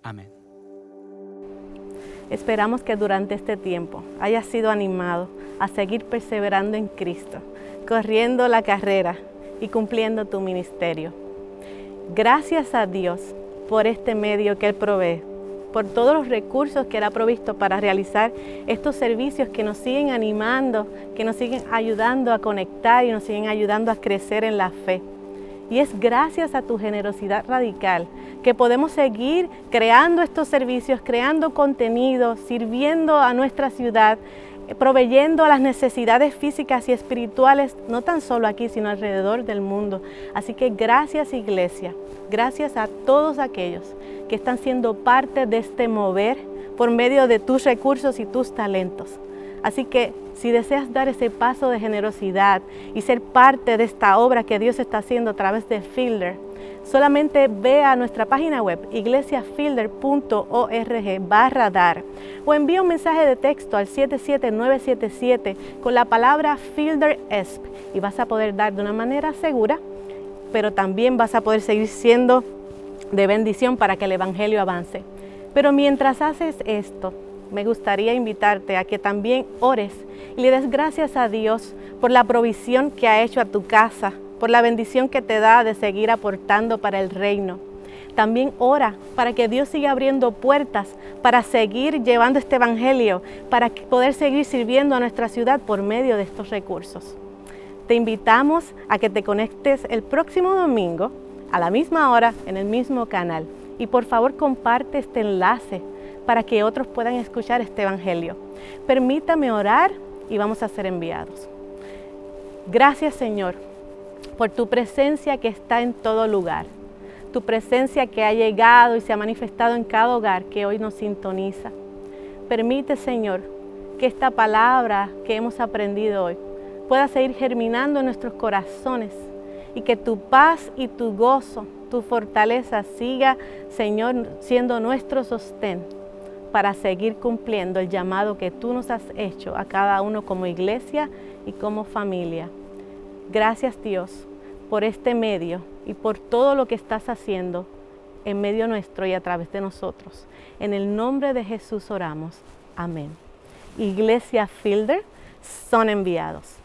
S12: Amén.
S8: Esperamos que durante este tiempo hayas sido animado a seguir perseverando en Cristo, corriendo la carrera y cumpliendo tu ministerio. Gracias a Dios por este medio que Él provee, por todos los recursos que Él ha provisto para realizar estos servicios que nos siguen animando, que nos siguen ayudando a conectar y nos siguen ayudando a crecer en la fe. Y es gracias a tu generosidad radical que podemos seguir creando estos servicios, creando contenido, sirviendo a nuestra ciudad, proveyendo a las necesidades físicas y espirituales, no tan solo aquí, sino alrededor del mundo. Así que gracias, iglesia, gracias a todos aquellos que están siendo parte de este mover por medio de tus recursos y tus talentos. Así que si deseas dar ese paso de generosidad y ser parte de esta obra que Dios está haciendo a través de Fielder, solamente ve a nuestra página web iglesiafielder.org/dar o envía un mensaje de texto al 77977 con la palabra Fielder ESP y vas a poder dar de una manera segura, pero también vas a poder seguir siendo de bendición para que el Evangelio avance. Pero mientras haces esto, me gustaría invitarte a que también ores y le des gracias a Dios por la provisión que ha hecho a tu casa, por la bendición que te da de seguir aportando para el reino. También ora para que Dios siga abriendo puertas para seguir llevando este evangelio, para poder seguir sirviendo a nuestra ciudad por medio de estos recursos. Te invitamos a que te conectes el próximo domingo a la misma hora en el mismo canal y por favor comparte este enlace para que otros puedan escuchar este evangelio. Permítame orar y vamos a ser enviados. Gracias, Señor, por tu presencia que está en todo lugar, tu presencia que ha llegado y se ha manifestado en cada hogar que hoy nos sintoniza. Permite, Señor, que esta palabra que hemos aprendido hoy pueda seguir germinando en nuestros corazones y que tu paz y tu gozo, tu fortaleza siga, Señor, siendo nuestro sostén para seguir cumpliendo el llamado que tú nos has hecho a cada uno como iglesia y como familia. Gracias, Dios, por este medio y por todo lo que estás haciendo en medio nuestro y a través de nosotros. En el nombre de Jesús oramos. Amén. Iglesia Fielder, son enviados.